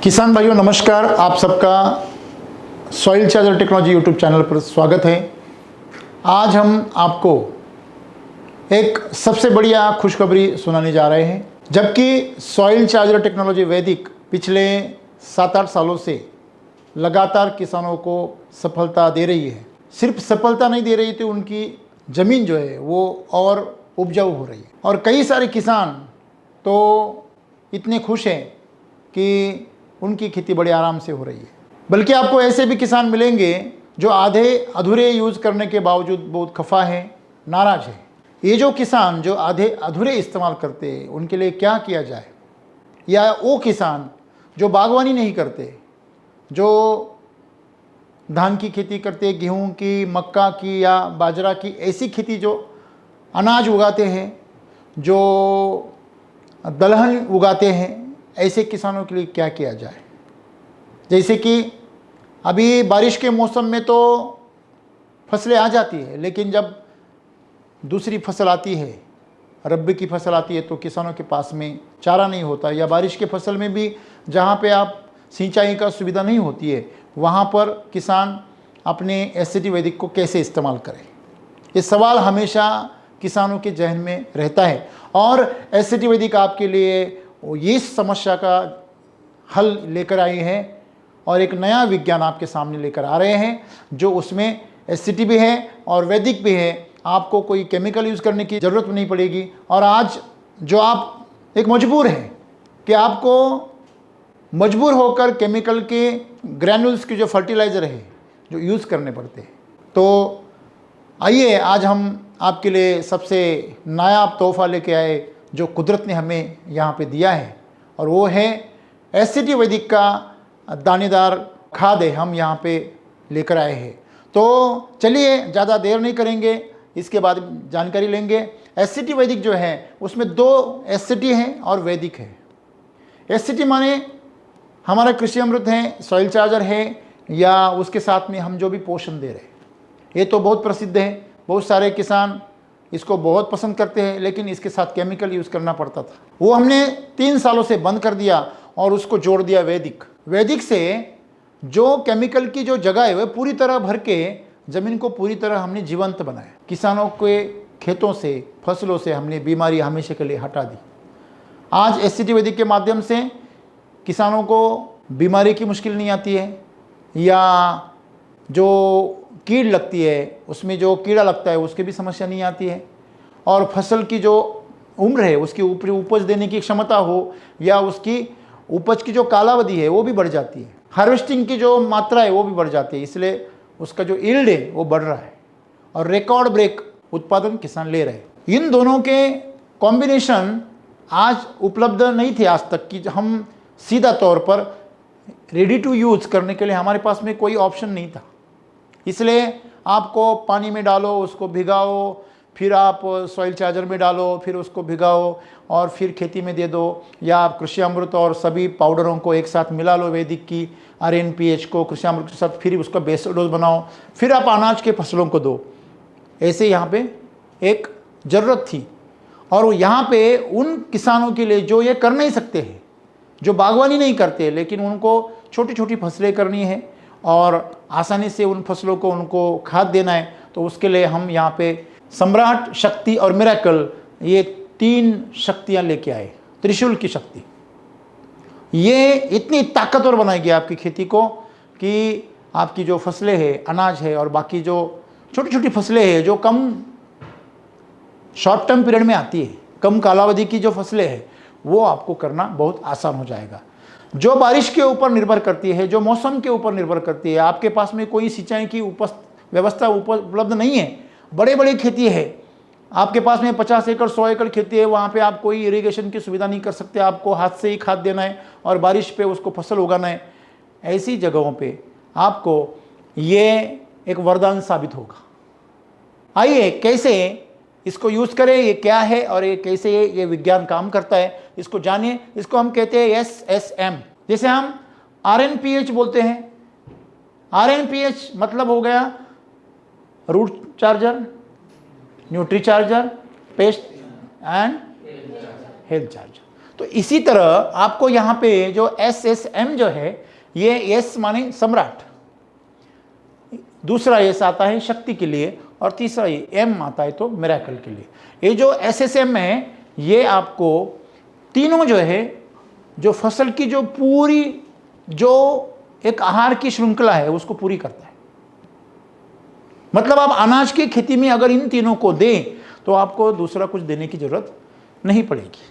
किसान भाइयों नमस्कार, आप सबका soil charger technology YouTube channel पर स्वागत है। आज हम आपको एक सबसे बढ़िया खुशखबरी सुनाने जा रहे हैं। जबकि सॉइल चार्जर टेक्नोलॉजी वैदिक पिछले 7-8 सालों से लगातार किसानों को सफलता दे रही है। सिर्फ सफलता नहीं दे रही थी, उनकी ज़मीन जो है वो और उपजाऊ हो रही है। और कई सारे किसान तो इतने खुश हैं कि उनकी खेती बड़े आराम से हो रही है। बल्कि आपको ऐसे भी किसान मिलेंगे जो आधे अधूरे यूज़ करने के बावजूद बहुत खफा है, नाराज़ है। ये जो किसान जो आधे अधूरे इस्तेमाल करते हैं, उनके लिए क्या किया जाए? या वो किसान जो बागवानी नहीं करते, जो धान की खेती करते, गेहूं की, मक्का की या बाजरा की, ऐसी खेती जो अनाज उगाते हैं, जो दलहन उगाते हैं, ऐसे किसानों के लिए क्या किया जाए? जैसे कि अभी बारिश के मौसम में तो फसलें आ जाती है, लेकिन जब दूसरी फसल आती है, रब्बी की फसल आती है, तो किसानों के पास में चारा नहीं होता। या बारिश के फसल में भी जहाँ पे आप सिंचाई का सुविधा नहीं होती है, वहाँ पर किसान अपने एससीटी वैदिक को कैसे इस्तेमाल करें? ये सवाल हमेशा किसानों के जहन में रहता है। और एससीटी वैदिक आपके लिए ये समस्या का हल लेकर आए हैं और एक नया विज्ञान आपके सामने लेकर आ रहे हैं, जो उसमें एससीटी भी है और वैदिक भी है। आपको कोई केमिकल यूज़ करने की ज़रूरत नहीं पड़ेगी। और आज जो आप एक मजबूर हैं कि आपको मजबूर होकर केमिकल के ग्रैन्यूल्स के जो फर्टिलाइज़र है जो यूज़ करने पड़ते हैं, तो आइए आज हम आपके लिए सबसे नायाब तोहफ़ा लेके आए जो कुदरत ने हमें यहाँ पे दिया है, और वो है एससीटी वैदिक का दानेदार खाद है, हम यहाँ पे लेकर आए हैं। तो चलिए ज़्यादा देर नहीं करेंगे, इसके बाद जानकारी लेंगे। एससीटी वैदिक जो है उसमें 2 एससीटी हैं और वैदिक है। एससीटी माने हमारा कृषि अमृत है, सॉइल चार्जर है, या उसके साथ में हम जो भी पोषण दे रहे हैं, ये तो बहुत प्रसिद्ध है। बहुत सारे किसान इसको बहुत पसंद करते हैं, लेकिन इसके साथ केमिकल यूज़ करना पड़ता था, वो हमने 3 सालों से बंद कर दिया और उसको जोड़ दिया वैदिक। वैदिक से जो केमिकल की जो जगह है वह पूरी तरह भर के ज़मीन को पूरी तरह हमने जीवंत बनाया। किसानों के खेतों से, फसलों से हमने बीमारी हमेशा के लिए हटा दी। आज एससीटी वैदिक के माध्यम से किसानों को बीमारी की मुश्किल नहीं आती है, या जो कीड़ लगती है उसमें जो कीड़ा लगता है उसकी भी समस्या नहीं आती है। और फसल की जो उम्र है, उसकी ऊपरी उपज देने की क्षमता हो, या उसकी उपज की जो कालावधि है वो भी बढ़ जाती है। हार्वेस्टिंग की जो मात्रा है वो भी बढ़ जाती है, इसलिए उसका जो यील्ड है वो बढ़ रहा है और रिकॉर्ड ब्रेक उत्पादन किसान ले रहे हैं। इन दोनों के कॉम्बिनेशन आज उपलब्ध नहीं थे आज तक, कि हम सीधा तौर पर रेडी टू यूज़ करने के लिए हमारे पास में कोई ऑप्शन नहीं था। इसलिए आपको पानी में डालो, उसको भिगाओ, फिर आप सॉइल चार्जर में डालो, फिर उसको भिगाओ और फिर खेती में दे दो, या आप कृषि अमृत और सभी पाउडरों को एक साथ मिला लो, वैदिक की RNPH को कृषि अमृत के साथ, फिर उसका बेस डोज बनाओ, फिर आप अनाज के फसलों को दो। ऐसे यहाँ पे एक ज़रूरत थी। और यहाँ पे उन किसानों के लिए जो ये कर नहीं सकते हैं, जो बागवानी नहीं करते, लेकिन उनको छोटी छोटी फसलें करनी है और आसानी से उन फसलों को उनको खाद देना है, तो उसके लिए हम यहाँ पे सम्राट, शक्ति और मिरेकल, ये 3 शक्तियाँ लेके आए। त्रिशूल की शक्ति ये इतनी ताकतवर बनाएगी आपकी खेती को कि आपकी जो फसलें हैं, अनाज है और बाकी जो छोटी छोटी फसलें हैं जो कम शॉर्ट टर्म पीरियड में आती है, कम कालावधि की जो फसलें हैं, वो आपको करना बहुत आसान हो जाएगा। जो बारिश के ऊपर निर्भर करती है, जो मौसम के ऊपर निर्भर करती है, आपके पास में कोई सिंचाई की व्यवस्था उपलब्ध नहीं है, बड़े बड़े खेती है, आपके पास में 50 एकड़ 100 एकड़ खेती है, वहाँ पे आप कोई इरिगेशन की सुविधा नहीं कर सकते, आपको हाथ से ही खाद देना है और बारिश पे उसको फसल उगाना है। ऐसी जगहों पे आपको ये एक वरदान साबित होगा। आइए कैसे इसको यूज़ करें, ये क्या है और ये कैसे ये विज्ञान काम करता है, इसको जानिए। इसको हम कहते हैं SSM। जैसे हम RNPH बोलते हैं, RNPH मतलब हो गया root charger, nutri charger, pest and health charger. तो इसी तरह आपको यहाँ पे जो SSM जो है, ये S माने सम्राट, दूसरा S आता है शक्ति के लिए, और तीसरा ये M आता है तो मिरेकल के लिए। ये जो SSM है ये आपको तीनों जो है, जो फसल की जो पूरी जो एक आहार की श्रृंखला है उसको पूरी करता है। मतलब आप अनाज की खेती में अगर इन तीनों को दें तो आपको दूसरा कुछ देने की जरूरत नहीं पड़ेगी।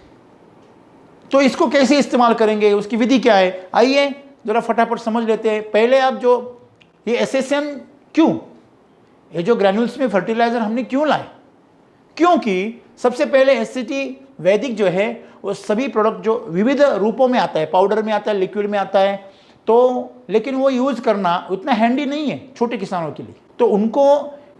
तो इसको कैसे इस्तेमाल करेंगे, उसकी विधि क्या है, आइए जरा फटाफट समझ लेते हैं। पहले आप जो ये SSM क्यों, ये जो ग्रैन्यूल्स में फर्टिलाइजर हमने क्यों लाए, क्योंकि सबसे पहले SCT वैदिक जो है वो सभी प्रोडक्ट जो विविध रूपों में आता है, पाउडर में आता है, लिक्विड में आता है, तो लेकिन वो यूज करना उतना हैंडी नहीं है छोटे किसानों के लिए। तो उनको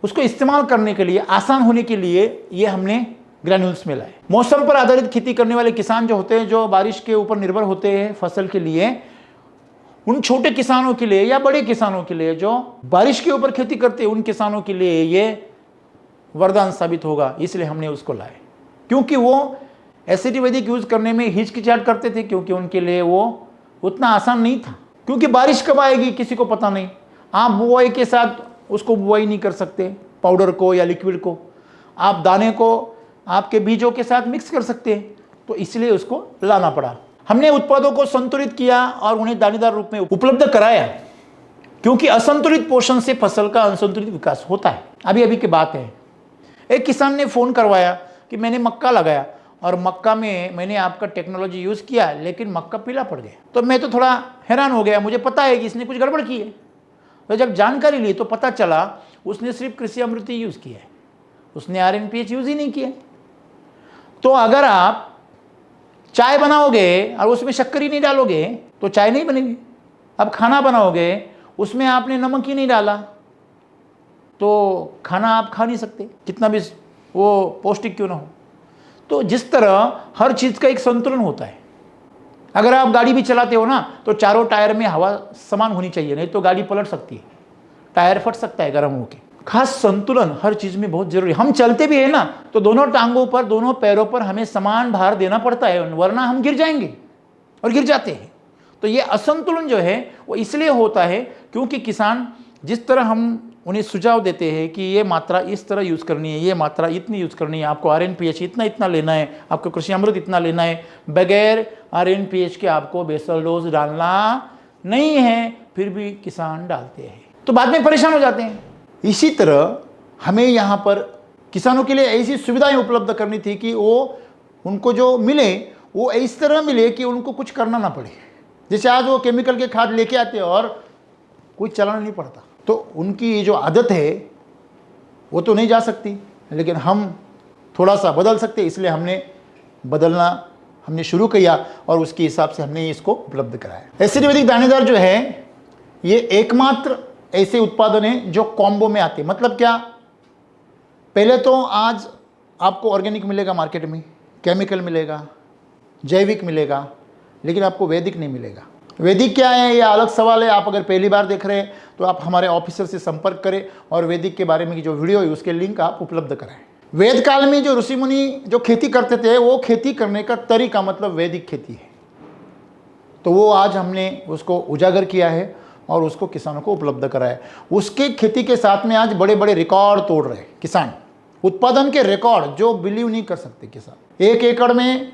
उसको इस्तेमाल करने के लिए आसान होने के लिए ये हमने ग्रैन्यूल्स में लाए। मौसम पर आधारित खेती करने वाले किसान जो होते हैं, जो बारिश के ऊपर निर्भर होते हैं फसल के लिए, उन छोटे किसानों के लिए या बड़े किसानों के लिए जो बारिश के ऊपर खेती करते हैं, उन किसानों के लिए ये वरदान साबित होगा, इसलिए हमने उसको लाए। क्योंकि वो SCT वैदिक यूज करने में हिचकिचाहट करते थे, क्योंकि उनके लिए वो उतना आसान नहीं था, क्योंकि बारिश कब आएगी किसी को पता नहीं। आप बुआई के साथ उसको बुआई नहीं कर सकते, पाउडर को या लिक्विड को, आप दाने को आपके बीजों के साथ मिक्स कर सकते हैं, तो इसलिए उसको लाना पड़ा। हमने उत्पादों को संतुलित किया और उन्हें दानेदार रूप में उपलब्ध कराया, क्योंकि असंतुलित पोषण से फसल का असंतुलित विकास होता है। अभी अभी की बात है, एक किसान ने फ़ोन करवाया कि मैंने मक्का लगाया और मक्का में मैंने आपका टेक्नोलॉजी यूज़ किया, लेकिन मक्का पीला पड़ गया। तो मैं तो थोड़ा हैरान हो गया, मुझे पता है कि इसने कुछ गड़बड़ की है। तो जब जानकारी ली तो पता चला उसने सिर्फ कृषि अमृत ही यूज़ किया है, उसने RNPH यूज़ ही नहीं किया। तो अगर आप चाय बनाओगे और उसमें शक्कर ही नहीं डालोगे तो चाय नहीं बनेगी। अब खाना बनाओगे उसमें आपने नमक ही नहीं डाला तो खाना आप खा नहीं सकते, कितना भी वो पौष्टिक क्यों ना हो। तो जिस तरह हर चीज़ का एक संतुलन होता है। अगर आप गाड़ी भी चलाते हो ना तो चारों टायर में हवा समान होनी चाहिए, नहीं तो गाड़ी पलट सकती है, टायर फट सकता है गर्म होकर। खास संतुलन हर चीज़ में बहुत जरूरी है। हम चलते भी है ना तो दोनों टांगों पर, दोनों पैरों पर हमें समान भार देना पड़ता है, वरना हम गिर जाएंगे और गिर जाते हैं। तो ये असंतुलन जो है वो इसलिए होता है क्योंकि किसान जिस तरह हम उन्हें सुझाव देते हैं कि ये मात्रा इस तरह यूज़ करनी है, ये मात्रा इतनी यूज़ करनी है, आपको RNPH इतना इतना लेना है, आपको कृषि अमृत इतना लेना है, बगैर RNPH के आपको बेसल डोज डालना नहीं है, फिर भी किसान डालते हैं तो बाद में परेशान हो जाते हैं। इसी तरह हमें यहाँ पर किसानों के लिए ऐसी सुविधाएं उपलब्ध करनी थी कि वो उनको जो मिले वो इस तरह मिले कि उनको कुछ करना ना पड़े। जैसे आज वो केमिकल के खाद लेके आते हैं और कुछ चलाना नहीं पड़ता, तो उनकी जो आदत है वो तो नहीं जा सकती, लेकिन हम थोड़ा सा बदल सकते, इसलिए हमने बदलना हमने शुरू किया और उसके हिसाब से हमने इसको उपलब्ध कराया। SCT वैदिक दानेदार जो है ये एकमात्र ऐसे उत्पादन है जो कॉम्बो में आते हैं। मतलब क्या, पहले तो आज आपको ऑर्गेनिक मिलेगा मार्केट में, केमिकल मिलेगा, जैविक मिलेगा, लेकिन आपको वैदिक नहीं मिलेगा। वैदिक क्या है ये अलग सवाल है। आप अगर पहली बार देख रहे हैं तो आप हमारे ऑफिसर से संपर्क करें और वैदिक के बारे में की जो वीडियो है उसके लिंक आप उपलब्ध कराएं। वेद काल में जो ऋषि मुनि जो खेती करते थे वो खेती करने का तरीका मतलब वैदिक खेती है, तो वो आज हमने उसको उजागर किया है और उसको किसानों को उपलब्ध कराया। उसके खेती के साथ में आज बड़े बड़े रिकॉर्ड तोड़ रहे हैं किसान, उत्पादन के रिकॉर्ड जो बिलीव नहीं कर सकते किसान। 1 एकड़ में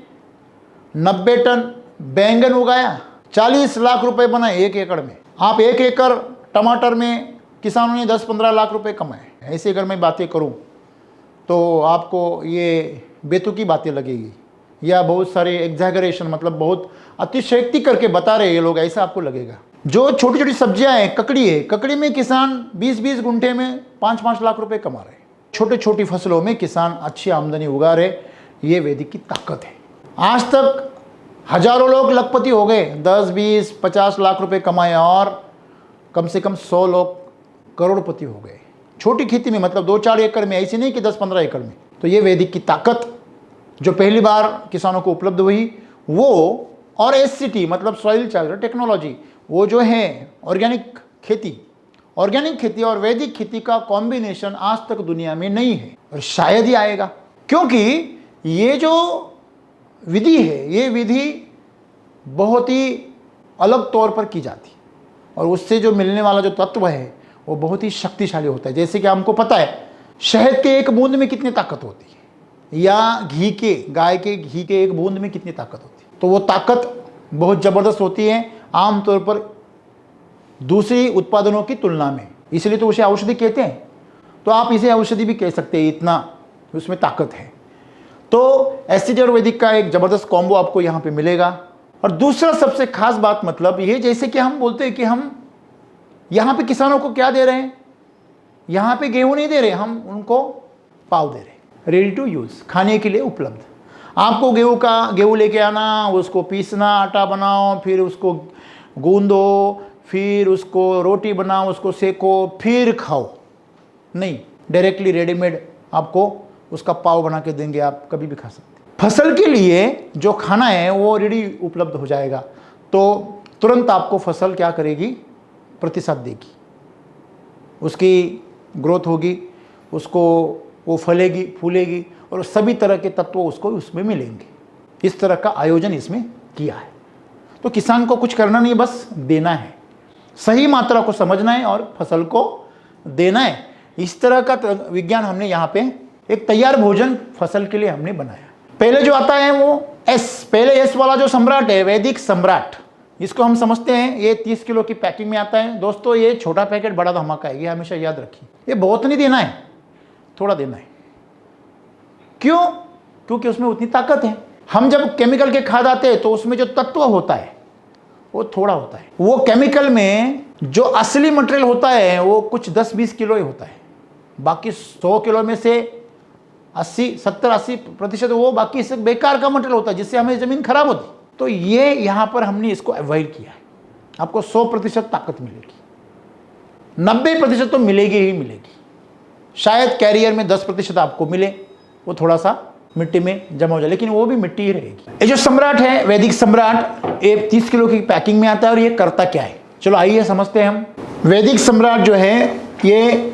90 टन बैंगन उगाया, 40 लाख रुपए बनाए 1 एकड़ में। आप 1 एकड़ टमाटर में किसानों ने 10-15 लाख रुपए कमाए। ऐसे अगर मैं बातें करूं तो आपको ये बेतुकी बातें लगेगी या बहुत सारे एग्जैगरेशन, मतलब बहुत अतिशयोक्ति करके बता रहे ये लोग, ऐसा आपको लगेगा। जो छोटी छोटी सब्जियां हैं, ककड़ी है, ककड़ी में किसान 20-20 गुंठे में 5-5 लाख रुपए कमा रहे। छोटे छोटी फसलों में किसान अच्छी आमदनी उगा रहे, ये वैदिक की ताकत है। आज तक हजारों लोग लखपति हो गए, 10-20-50 लाख रुपए कमाए और कम से कम 100 लोग करोड़पति हो गए छोटी खेती में, मतलब 2-4 एकड़ में, ऐसी नहीं कि 10-15 एकड़ में। तो ये वैदिक की ताकत जो पहली बार किसानों को उपलब्ध हुई वो, और SCT मतलब सॉइल चार्जर टेक्नोलॉजी, वो जो है ऑर्गेनिक खेती और वैदिक खेती का कॉम्बिनेशन आज तक दुनिया में नहीं है और शायद ही आएगा। क्योंकि ये जो विधि है, ये विधि बहुत ही अलग तौर पर की जाती है और उससे जो मिलने वाला जो तत्व है वो बहुत ही शक्तिशाली होता है। जैसे कि हमको पता है शहद के एक बूंद में कितनी ताकत होती है या गाय के घी के एक बूंद में कितनी ताकत होती है, तो वो ताकत बहुत ज़बरदस्त होती है आमतौर पर दूसरी उत्पादनों की तुलना में, इसलिए तो उसे औषधि कहते हैं। तो आप इसे औषधि भी कह सकते हैं, इतना उसमें ताकत है। तो एसिड और वैदिक का एक ज़बरदस्त कॉम्बो आपको यहाँ पे मिलेगा। और दूसरा सबसे खास बात मतलब ये, जैसे कि हम बोलते हैं कि हम यहाँ पे किसानों को क्या दे रहे हैं, यहाँ पे गेहूँ नहीं दे रहे, हम उनको पाव दे रहे हैं, रेडी टू यूज़, खाने के लिए उपलब्ध। आपको गेहूँ लेके आना, उसको पीसना, आटा बनाओ, फिर उसको गूंदो, फिर उसको रोटी बनाओ, उसको सेको, फिर खाओ, नहीं, डायरेक्टली रेडीमेड आपको उसका पाव बना के देंगे, आप कभी भी खा सकते। फसल के लिए जो खाना है वो रेडी उपलब्ध हो जाएगा, तो तुरंत आपको फसल क्या करेगी, प्रतिशत देगी, उसकी ग्रोथ होगी, उसको वो फलेगी, फूलेगी और सभी तरह के तत्व उसको उसमें मिलेंगे। इस तरह का आयोजन इसमें किया है। तो किसान को कुछ करना नहीं, बस देना है, सही मात्रा को समझना है और फसल को देना है। इस तरह का विज्ञान हमने यहाँ पे एक तैयार भोजन फसल के लिए हमने बनाया। पहले जो आता है वो पहले एस वाला जो सम्राट है, वैदिक सम्राट, इसको हम समझते हैं ये 30 किलो की पैकिंग में आता है। दोस्तों ये छोटा पैकेट बड़ा धमाका है, ये हमेशा याद रखिए। ये बहुत नहीं देना है, थोड़ा देना है। क्यों? क्योंकि उसमें उतनी ताकत है। हम जब केमिकल के खाद आते हैं तो उसमें जो तत्व होता है वो थोड़ा होता है। वो केमिकल में जो असली मटेरियल होता है वो कुछ 10-20 किलो ही होता है, बाकी 100 किलो में से 70-80% वो बाकी से बेकार का मटेरियल होता है, जिससे हमें ज़मीन खराब होती। तो ये यहाँ पर हमने इसको अवॉइड किया है। आपको 100% ताकत मिलेगी, 90% तो मिलेगी ही मिलेगी। शायद कैरियर में 10% आपको मिले, वो थोड़ा सा मिट्टी में जमा हो जाए, लेकिन वो भी मिट्टी ही रहेगी। ये जो सम्राट है, वैदिक सम्राट, ये 30 किलो की पैकिंग में आता है। और ये करता क्या है, चलो आइए समझते हैं हम। वैदिक सम्राट जो है ये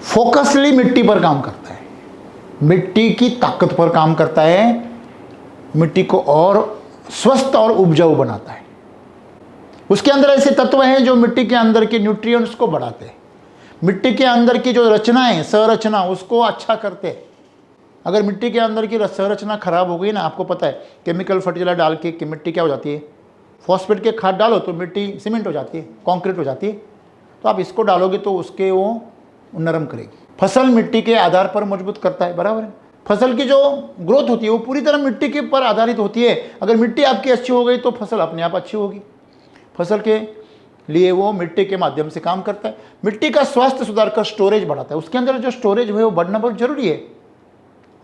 फोकसली मिट्टी पर काम करता है, मिट्टी की ताकत पर काम करता है, मिट्टी को और स्वस्थ और उपजाऊ बनाता है। उसके अंदर ऐसे तत्व हैं जो मिट्टी के अंदर के न्यूट्रिएंट्स को बढ़ाते हैं, मिट्टी के अंदर की जो रचना है, संरचना, उसको अच्छा करते हैं। अगर मिट्टी के अंदर की संरचना खराब हो गई ना, आपको पता है केमिकल फर्टिलाइजर डाल के मिट्टी क्या हो जाती है, फॉस्फेट के खाद डालो तो मिट्टी सीमेंट हो जाती है, कंक्रीट हो जाती है। तो आप इसको डालोगे तो उसके वो नरम करेगी। फसल मिट्टी के आधार पर मजबूत करता है, बराबर है। फसल की जो ग्रोथ होती है वो पूरी तरह मिट्टी के पर आधारित होती है। अगर मिट्टी आपकी अच्छी हो गई तो फसल अपने आप अच्छी होगी। फसल के लिए वो मिट्टी के माध्यम से काम करता है। मिट्टी का स्वास्थ्य सुधार कर स्टोरेज बढ़ाता है, उसके अंदर जो स्टोरेज है वो बढ़ना बहुत जरूरी है,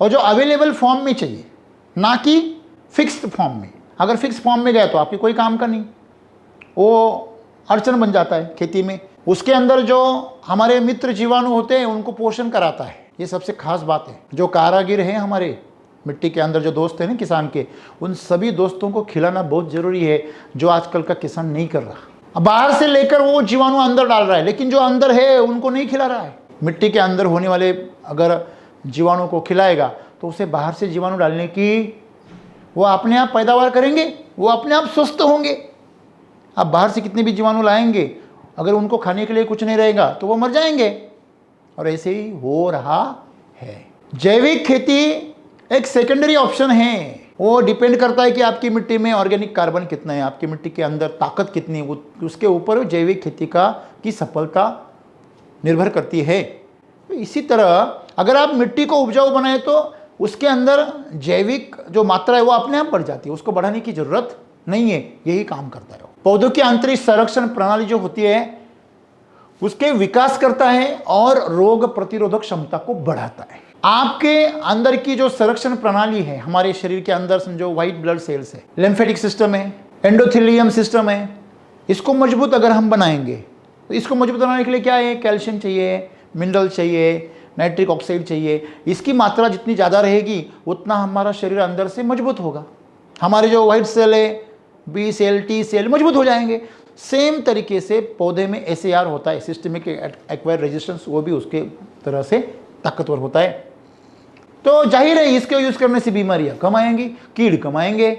और जो अवेलेबल फॉर्म में चाहिए, ना कि फिक्स्ड फॉर्म में। अगर फिक्स फॉर्म में गया तो आपके कोई काम का नहीं, वो अड़चन बन जाता है खेती में। उसके अंदर जो हमारे मित्र जीवाणु होते हैं उनको पोषण कराता है, ये सबसे खास बात है। जो कारागिर हैं हमारे मिट्टी के अंदर, जो दोस्त हैं ना किसान के, उन सभी दोस्तों को खिलाना बहुत ज़रूरी है, जो आजकल का किसान नहीं कर रहा। अब बाहर से लेकर वो जीवाणु अंदर डाल रहा है, लेकिन जो अंदर है उनको नहीं खिला रहा है। मिट्टी के अंदर होने वाले अगर जीवाणु को खिलाएगा तो उसे बाहर से जीवाणु डालने की, वो अपने आप पैदावार करेंगे, वो अपने आप स्वस्थ होंगे। आप बाहर से कितने भी जीवाणु लाएंगे, अगर उनको खाने के लिए कुछ नहीं रहेगा तो वो मर जाएंगे। और ऐसे ही हो रहा है। जैविक खेती एक सेकेंडरी ऑप्शन है, वो डिपेंड करता है कि आपकी मिट्टी में ऑर्गेनिक कार्बन कितना है, आपकी मिट्टी के अंदर ताकत कितनी है, उसके ऊपर जैविक खेती की सफलता निर्भर करती है। तो इसी तरह अगर आप मिट्टी को उपजाऊ बनाए तो उसके अंदर जैविक जो मात्रा है वो अपने आप बढ़ जाती है, उसको बढ़ाने की जरूरत नहीं है, यही काम करता है। पौधों की आंतरिक संरक्षण प्रणाली जो होती है उसके विकास करता है और रोग प्रतिरोधक क्षमता को बढ़ाता है। आपके अंदर की जो संरक्षण प्रणाली है, हमारे शरीर के अंदर जो व्हाइट ब्लड सेल्स है, लिम्फेटिक सिस्टम है, एंडोथेलियम सिस्टम है, इसको मजबूत अगर हम बनाएंगे तो इसको मजबूत बनाने के लिए क्या है, कैल्शियम चाहिए, मिनरल चाहिए, नाइट्रिक ऑक्साइड चाहिए। इसकी मात्रा जितनी ज़्यादा रहेगी उतना हमारा शरीर अंदर से मजबूत होगा। हमारे जो व्हाइट सेल है, बी सेल, टी सेल मजबूत हो जाएंगे। सेम तरीके से पौधे में SAR होता है, सिस्टमिक एक्वायर रेजिस्टेंस, वो भी उसके तरह से ताकतवर होता है। तो जाहिर है इसके यूज करने से बीमारियां कम आएंगी, कीड़ कम आएंगे।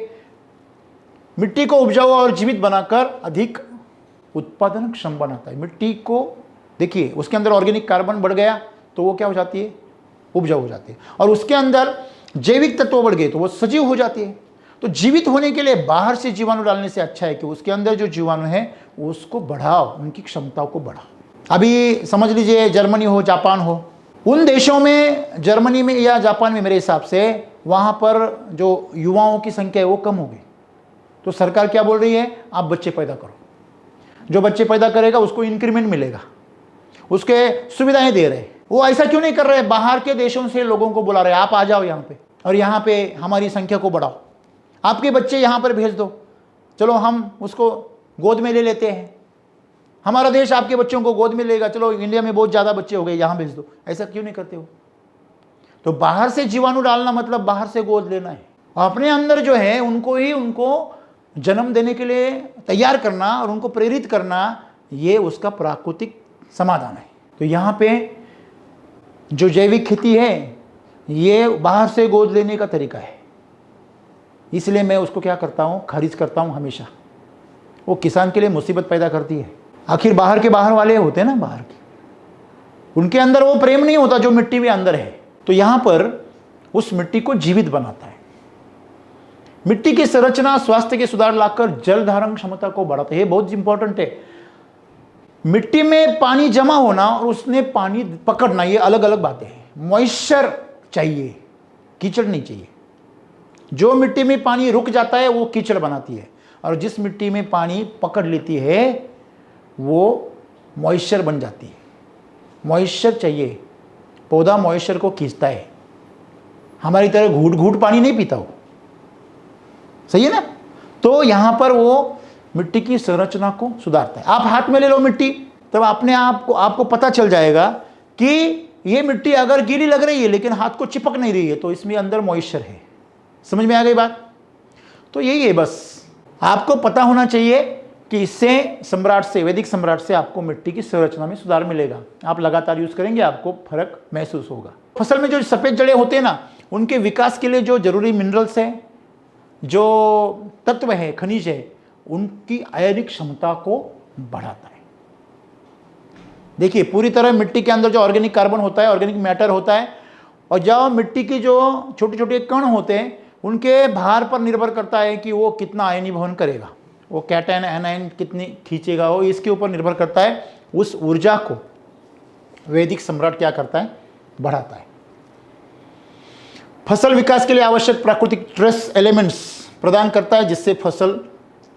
मिट्टी को उपजाऊ और जीवित बनाकर अधिक उत्पादन क्षम बनाता है। मिट्टी को देखिए, उसके अंदर ऑर्गेनिक कार्बन बढ़ गया तो वो क्या हो जाती है, उपजाऊ हो जाती है, और उसके अंदर जैविक तत्व बढ़ गए तो वो सजीव हो जाती है। तो जीवित होने के लिए बाहर से जीवाणु डालने से अच्छा है कि उसके अंदर जो जीवाणु है उसको बढ़ाओ, उनकी क्षमताओं को बढ़ाओ। अभी समझ लीजिए जर्मनी हो, जापान हो, उन देशों में, जर्मनी में या जापान में मेरे हिसाब से वहां पर जो युवाओं की संख्या है वो कम हो गई। तो सरकार क्या बोल रही है, आप बच्चे पैदा करो, जो बच्चे पैदा करेगा उसको इंक्रीमेंट मिलेगा, उसके सुविधाएं दे रहे। वो ऐसा क्यों नहीं कर रहे, बाहर के देशों से लोगों को बुला रहे, आप आ जाओ यहाँ पे और यहाँ पे हमारी संख्या को बढ़ाओ, आपके बच्चे यहाँ पर भेज दो, चलो हम उसको गोद में ले लेते हैं, हमारा देश आपके बच्चों को गोद में लेगा, चलो इंडिया में बहुत ज़्यादा बच्चे हो गए यहाँ भेज दो। ऐसा क्यों नहीं करते हो? तो बाहर से जीवाणु डालना मतलब बाहर से गोद लेना है, अपने अंदर जो है उनको जन्म देने के लिए तैयार करना और उनको प्रेरित करना, ये उसका प्राकृतिक समाधान है। तो यहाँ पे जो जैविक खेती है ये बाहर से गोद लेने का तरीका है, इसलिए मैं उसको क्या करता हूँ, खारिज करता हूँ हमेशा। वो किसान के लिए मुसीबत पैदा करती है। आखिर बाहर के बाहर वाले होते हैं ना, बाहर के, उनके अंदर वो प्रेम नहीं होता जो मिट्टी में अंदर है। तो यहाँ पर उस मिट्टी को जीवित बनाता है। मिट्टी की संरचना स्वास्थ्य के सुधार लाकर जल धारण क्षमता को बढ़ाता है। ये बहुत इंपॉर्टेंट है। मिट्टी में पानी जमा होना और उसने पानी पकड़ना, ये अलग अलग बातें हैं। मॉइस्चर चाहिए, कीचड़ नहीं चाहिए। जो मिट्टी में पानी रुक जाता है वो कीचड़ बनाती है, और जिस मिट्टी में पानी पकड़ लेती है वो मॉइस्चर बन जाती है। मॉइस्चर चाहिए, पौधा मॉइस्चर को खींचता है, हमारी तरह घूट घूट पानी नहीं पीता वो, सही है ना। तो यहां पर वो मिट्टी की संरचना को सुधारता है। आप हाथ में ले लो मिट्टी, तब अपने आपको पता चल जाएगा कि ये मिट्टी अगर गीली लग रही है लेकिन हाथ को चिपक नहीं रही है तो इसमें अंदर मॉइस्चर है। समझ में आ गई बात? तो यही है, बस आपको पता होना चाहिए कि इससे सम्राट से, वैदिक सम्राट से आपको मिट्टी की संरचना में सुधार मिलेगा। आप लगातार यूज करेंगे, आपको फर्क महसूस होगा। फसल में जो सफेद जड़ें होते हैं ना, उनके विकास के लिए जो जरूरी मिनरल्स है, जो तत्व है, खनिज है, उनकी आयनिक क्षमता को बढ़ाता है। देखिए, पूरी तरह मिट्टी के अंदर जो ऑर्गेनिक कार्बन होता है, ऑर्गेनिक मैटर होता है, और जो मिट्टी की जो छोटे छोटे कण होते हैं उनके भार पर निर्भर करता है कि वो कितना आयनीभवन करेगा, वो कैटायन एनायन कितनी खींचेगा, वो इसके ऊपर निर्भर करता है। उस ऊर्जा को वैदिक सम्राट क्या करता है, बढ़ाता है। फसल विकास के लिए आवश्यक प्राकृतिक ट्रेस एलिमेंट्स प्रदान करता है, जिससे फसल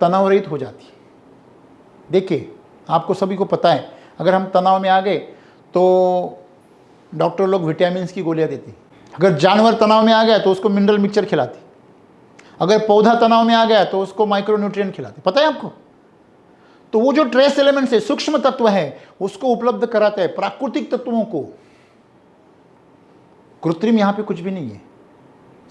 तनाव रहित हो जाती है। देखिए, आपको सभी को पता है, अगर हम तनाव में आ गए तो डॉक्टर लोग विटामिन की गोलियां देती। अगर जानवर तनाव में आ गया तो उसको मिनरल मिक्सचर खिलाती। अगर पौधा तनाव में आ गया तो उसको माइक्रोन्यूट्रिएंट खिलाते। पता है आपको? तो वो जो ट्रेस एलिमेंट्स है, सूक्ष्म तत्व है, उसको उपलब्ध कराता है, प्राकृतिक तत्वों को। कृत्रिम यहां पे कुछ भी नहीं है,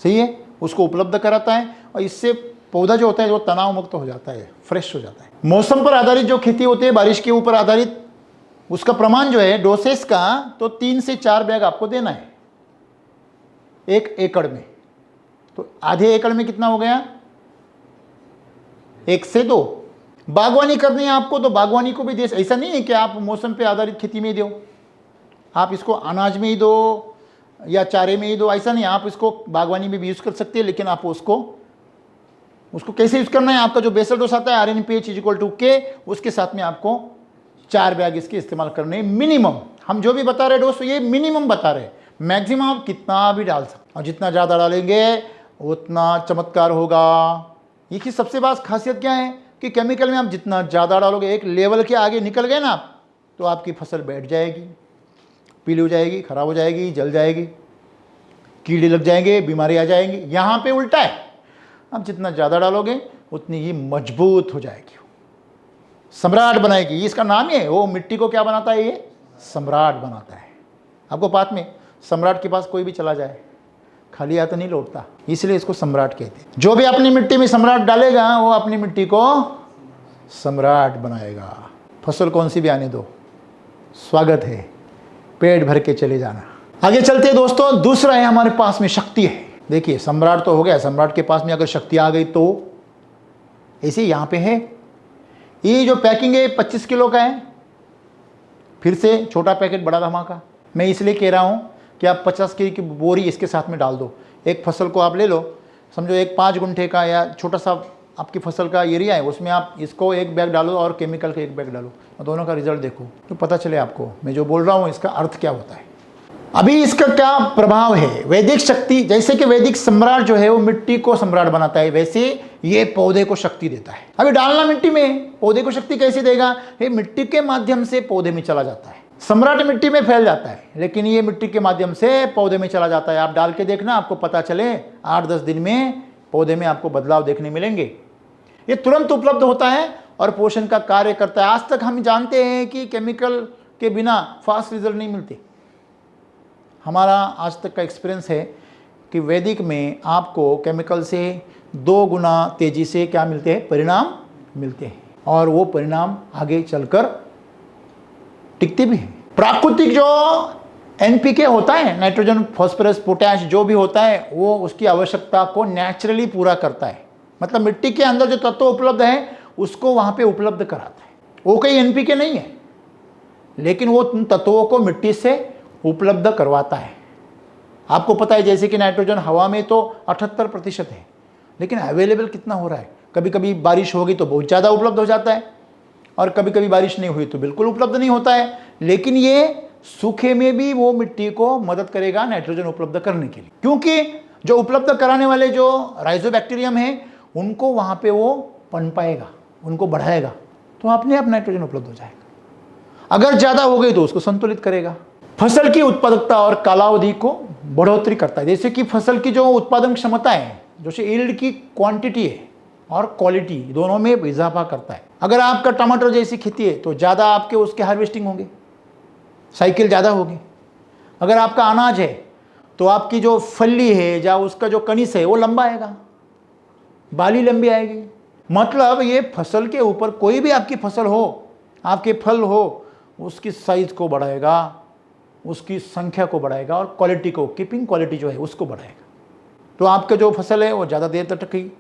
सही है, उसको उपलब्ध कराता है, और इससे पौधा जो होता है वो तनाव मुक्त हो जाता है, फ्रेश हो जाता है। मौसम पर आधारित जो खेती होती है, बारिश के ऊपर आधारित, उसका प्रमाण जो है डोसेस का, तो 3 से 4 बैग आपको देना है 1 एकड़ में। तो आधे एकड़ में कितना हो गया, 1 से 2। बागवानी करनी है आपको तो बागवानी को भी दे, ऐसा नहीं है कि आप मौसम पे आधारित खेती में ही दो, आप इसको अनाज में ही दो या चारे में ही दो, ऐसा नहीं। आप इसको बागवानी में भी यूज कर सकते हैं, लेकिन आप उसको कैसे यूज करना है, आपका जो बेसल डोज आता है RNPH = K, उसके साथ में आपको 4 बैग इसके इस्तेमाल करने हैं मिनिमम। हम जो भी बता रहे दोस्तों, ये मिनिमम बता रहे, मैक्सिमम आप कितना भी डाल सकते, और जितना ज़्यादा डालेंगे उतना चमत्कार होगा। ये की सबसे बड़ा खासियत क्या है कि केमिकल में आप जितना ज़्यादा डालोगे, एक लेवल के आगे निकल गए ना, तो आपकी फसल बैठ जाएगी, पीली हो जाएगी, खराब हो जाएगी, जल जाएगी, कीड़े लग जाएंगे, बीमारी आ जाएंगी। यहाँ पे उल्टा है, आप जितना ज़्यादा डालोगे उतनी ही मजबूत हो जाएगी, सम्राट बनाएगी। इसका नाम ही है, वो मिट्टी को क्या बनाता है, ये सम्राट बनाता है। आपको बात में, सम्राट के पास कोई भी चला जाए खाली हाथ नहीं लौटता, इसलिए इसको सम्राट कहते हैं। जो भी अपनी मिट्टी में सम्राट डालेगा वो अपनी मिट्टी को सम्राट बनाएगा। फसल कौन सी भी आने दो, स्वागत है, पेट भर के चले जाना। आगे चलते हैं दोस्तों, दूसरा है हमारे पास में शक्ति है। देखिए सम्राट तो हो गया, सम्राट के पास में अगर शक्ति आ गई तो ऐसे यहाँ पे है। ये जो पैकिंग है 25 किलो का है, फिर से छोटा पैकेट बड़ा धमाका। मैं इसलिए कह रहा हूँ कि आप 50 केजी की बोरी इसके साथ में डाल दो। एक फसल को आप ले लो, समझो एक 5 गुंठे का या छोटा सा आपकी फसल का एरिया है, उसमें आप इसको एक बैग डालो और केमिकल का एक बैग डालो, और दोनों का रिजल्ट देखो तो पता चले आपको मैं जो बोल रहा हूँ इसका अर्थ क्या होता है। अभी इसका क्या प्रभाव है। वैदिक शक्ति, जैसे कि वैदिक सम्राट जो है वो मिट्टी को सम्राट बनाता है, वैसे ये पौधे को शक्ति देता है। अभी डालना मिट्टी में, पौधे को शक्ति कैसे देगा, ये मिट्टी के माध्यम से पौधे में चला जाता है। सम्राट मिट्टी में फैल जाता है, लेकिन ये मिट्टी के माध्यम से पौधे में चला जाता है। आप डाल के देखना, आपको पता चले 8-10 दिन में पौधे में आपको बदलाव देखने मिलेंगे। ये तुरंत उपलब्ध होता है और पोषण का कार्य करता है। आज तक हम जानते हैं कि केमिकल के बिना फास्ट रिजल्ट नहीं मिलते। हमारा आज तक का एक्सपीरियंस है कि वैदिक में आपको केमिकल से 2 गुना तेजी से क्या मिलते हैं, परिणाम मिलते हैं, और वो परिणाम आगे चलकर टिकते भी हैं। प्राकृतिक जो एनपीके होता है, नाइट्रोजन फास्फोरस पोटैश जो भी होता है, वो उसकी आवश्यकता को नेचुरली पूरा करता है। मतलब मिट्टी के अंदर जो तत्व उपलब्ध है उसको वहाँ पे उपलब्ध कराता है। वो कहीं एनपीके नहीं है, लेकिन वो उन तत्वों को मिट्टी से उपलब्ध करवाता है। आपको पता है जैसे कि नाइट्रोजन हवा में तो 78% है, लेकिन अवेलेबल कितना हो रहा है। कभी कभी बारिश होगी तो बहुत ज़्यादा उपलब्ध हो जाता है, और कभी कभी बारिश नहीं हुई तो बिल्कुल उपलब्ध नहीं होता है। लेकिन ये सूखे में भी वो मिट्टी को मदद करेगा नाइट्रोजन उपलब्ध करने के लिए, क्योंकि जो उपलब्ध कराने वाले जो राइजोबैक्टीरियम है उनको वहाँ पे वो पनपाएगा, उनको बढ़ाएगा, तो अपने आप नाइट्रोजन उपलब्ध हो जाएगा। अगर ज़्यादा हो गई तो उसको संतुलित करेगा। फसल की उत्पादकता और कालावधि को बढ़ोतरी करता है। जैसे कि फसल की जो उत्पादन क्षमता है, जैसे यील्ड की क्वांटिटी है और क्वालिटी, दोनों में इजाफा करता है। अगर आपका टमाटर जैसी खेती है तो ज़्यादा आपके उसके हार्वेस्टिंग होंगे, साइकिल ज़्यादा होगी। अगर आपका अनाज है तो आपकी जो फली है या उसका जो कनिस है वो लंबा आएगा, बाली लंबी आएगी। मतलब ये फसल के ऊपर, कोई भी आपकी फसल हो, आपके फल हो, उसकी साइज को बढ़ाएगा, उसकी संख्या को बढ़ाएगा, और क्वालिटी को, कीपिंग क्वालिटी जो है उसको बढ़ाएगा। तो आपका जो फसल है वो ज़्यादा देर तक टकेगी।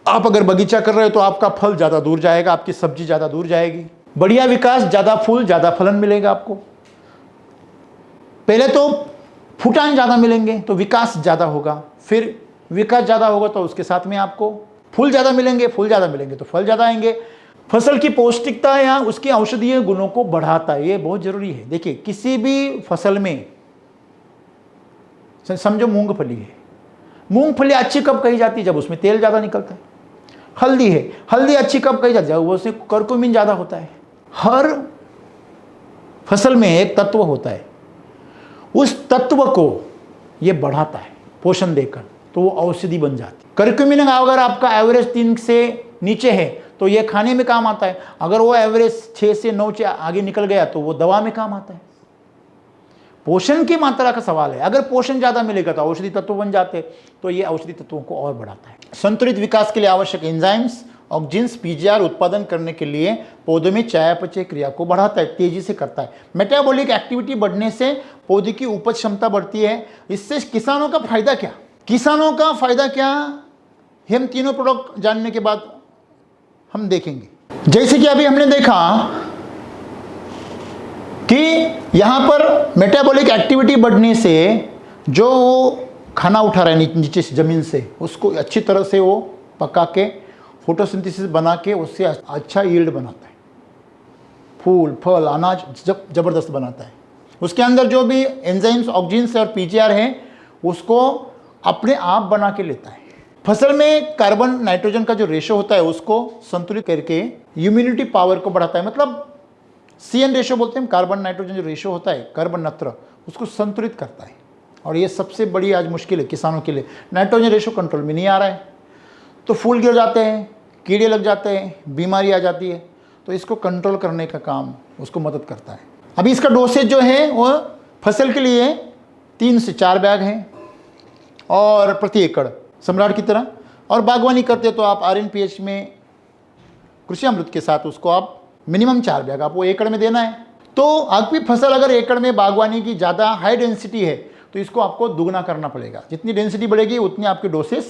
आप अगर बगीचा कर रहे हो तो आपका फल ज़्यादा दूर जाएगा, आपकी सब्जी ज़्यादा दूर जाएगी। बढ़िया विकास, ज़्यादा फूल, ज़्यादा फलन मिलेगा आपको। पहले तो फूटान ज़्यादा मिलेंगे तो विकास ज़्यादा होगा, फिर विकास ज़्यादा होगा तो उसके साथ में आपको फूल ज़्यादा मिलेंगे, फूल ज़्यादा मिलेंगे तो फल ज़्यादा आएंगे। फसल की पौष्टिकता या उसके औषधीय गुणों को बढ़ाता है, ये बहुत जरूरी है। देखिए किसी भी फसल में, समझो मूंगफली है, मूंगफली अच्छी कब कही जाती है, जब उसमें तेल ज़्यादा निकलता है। हल्दी है, हल्दी अच्छी कब कही जाती है, वो उसमें करक्यूमिन ज़्यादा होता है। हर फसल में एक तत्व होता है, उस तत्व को ये बढ़ाता है पोषण देकर, तो वो औषधि बन जाती है। करक्यूमिन अगर आपका एवरेज 3 से नीचे है तो ये खाने में काम आता है। अगर वो एवरेज 6 से 9 से आगे निकल गया तो वो दवा में काम आता है। पोषण की मात्रा का सवाल है। अगर पोषण ज़्यादा मिलेगा तो औषधि तत्व बन जाते, तो ये औषधि तत्वों को और बढ़ाता है। संतुलित विकास के लिए आवश्यक एंजाइम्स, ऑक्जिन्स, पीजीआर उत्पादन करने के लिए पौधे में चयापचय क्रिया को बढ़ाता है, तेजी से करता है। मेटाबॉलिक एक्टिविटी बढ़ने से पौधे की उपज क्षमता बढ़ती है। इससे किसानों का फायदा क्या, किसानों का फायदा क्या, हम तीनों प्रोडक्ट जानने के बाद हम देखेंगे। जैसे कि अभी हमने देखा कि यहाँ पर मेटाबॉलिक एक्टिविटी बढ़ने से जो खाना उठा रहा है नीचे से ज़मीन से, उसको अच्छी तरह से वो पका के फोटोसिंथेसिस बना के उससे अच्छा यील्ड बनाता है। फूल, फल, अनाज ज़बरदस्त बनाता है। उसके अंदर जो भी एंजाइम्स, ऑक्जिन्स और पीजीआर हैं उसको अपने आप बना के लेता है। फसल में कार्बन नाइट्रोजन का जो रेशो होता है उसको संतुलित करके इम्यूनिटी पावर को बढ़ाता है। मतलब CN रेशो बोलते हैं, कार्बन नाइट्रोजन जो रेशो होता है, कार्बन नत्र, उसको संतुलित करता है। और ये सबसे बड़ी आज मुश्किल है किसानों के लिए। नाइट्रोजन रेशो कंट्रोल में नहीं आ रहा है तो फूल गिर जाते हैं, कीड़े लग जाते हैं, बीमारी आ जाती है। तो इसको कंट्रोल करने का काम उसको मदद करता है। अभी इसका डोसेज जो है वो फसल के लिए 3 से 4 बैग हैं और प्रति एकड़, सम्राट की तरह। और बागवानी करते तो आप RNPH में कृषि अमृत के साथ उसको आप मिनिमम 4 बैग आपको एकड़ में देना है। तो आपकी फसल अगर एकड़ में बागवानी की ज़्यादा हाई डेंसिटी है तो इसको आपको दुगना करना पड़ेगा। जितनी डेंसिटी बढ़ेगी उतनी आपके डोसेस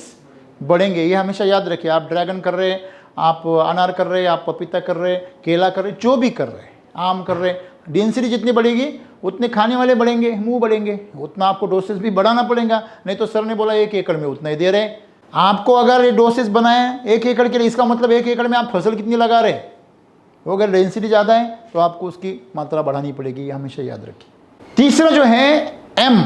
बढ़ेंगे। ये हमेशा याद रखिए। आप ड्रैगन कर रहे हैं, आप अनार कर रहे हैं, आप पपीता कर रहे हैं, केला कर रहे हैं, जो भी कर रहे हैं, आम कर रहे हैं, डेंसिटी जितनी बढ़ेगी उतने खाने वाले बढ़ेंगे, मुंह बढ़ेंगे, उतना आपको डोसेस भी बढ़ाना पड़ेगा। नहीं तो सर ने बोला 1 एकड़ में उतना ही दे रहे हैं। आपको अगर ये डोसेस बनाए 1 एकड़ के लिए, इसका मतलब 1 एकड़ में आप फसल कितनी लगा रहे हैं, वो अगर डेंसिटी ज़्यादा है तो आपको उसकी मात्रा बढ़ानी पड़ेगी। ये हमेशा याद रखिए। तीसरा जो है एम,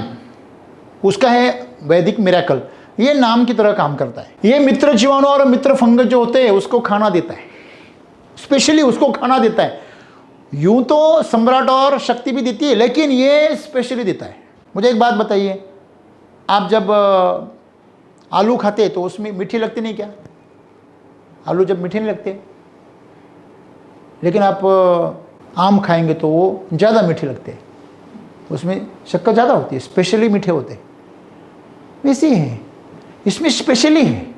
उसका है वैदिक मिरेकल। ये नाम की तरह काम करता है। ये मित्र जीवाणु और मित्र फंगस जो होते हैं उसको खाना देता है, स्पेशली उसको खाना देता है। यूं तो सम्राट और शक्ति भी देती है, लेकिन ये स्पेशली देता है। मुझे एक बात बताइए, आप जब आलू खाते तो उसमें मीठी लगती नहीं क्या? आलू जब मीठे नहीं लगते, लेकिन आप आम खाएंगे तो वो ज़्यादा मीठे लगते हैं, उसमें शक्कर ज़्यादा होती है, स्पेशली मीठे होते हैं। वैसे ही है, इसमें स्पेशली है।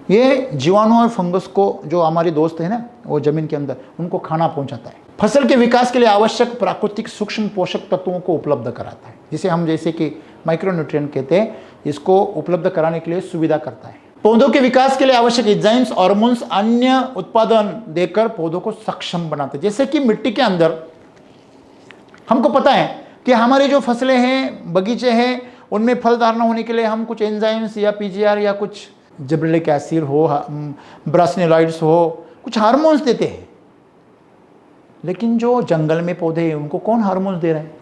ये जीवाणु और फंगस को, जो हमारे दोस्त हैं ना, वो ज़मीन के अंदर, उनको खाना पहुंचाता है। फसल के विकास के लिए आवश्यक प्राकृतिक सूक्ष्म पोषक तत्वों को उपलब्ध कराता है, जिसे हम जैसे कि माइक्रोन्यूट्रिएंट कहते हैं। इसको उपलब्ध कराने के लिए सुविधा करता है। पौधों के विकास के लिए आवश्यक एंजाइम्स, हार्मोन्स, अन्य उत्पादन देकर पौधों को सक्षम बनाते हैं। जैसे कि मिट्टी के अंदर हमको पता है कि हमारी जो फसलें हैं, बगीचे हैं, उनमें फल धारण होने के लिए हम कुछ एंजाइम्स या पीजीआर या कुछ जिबरेलिक एसिड हो, ब्रासिनोलाइड्स हो, कुछ हार्मोन्स देते हैं। लेकिन जो जंगल में पौधे हैं उनको कौन हार्मोन्स दे रहे हैं?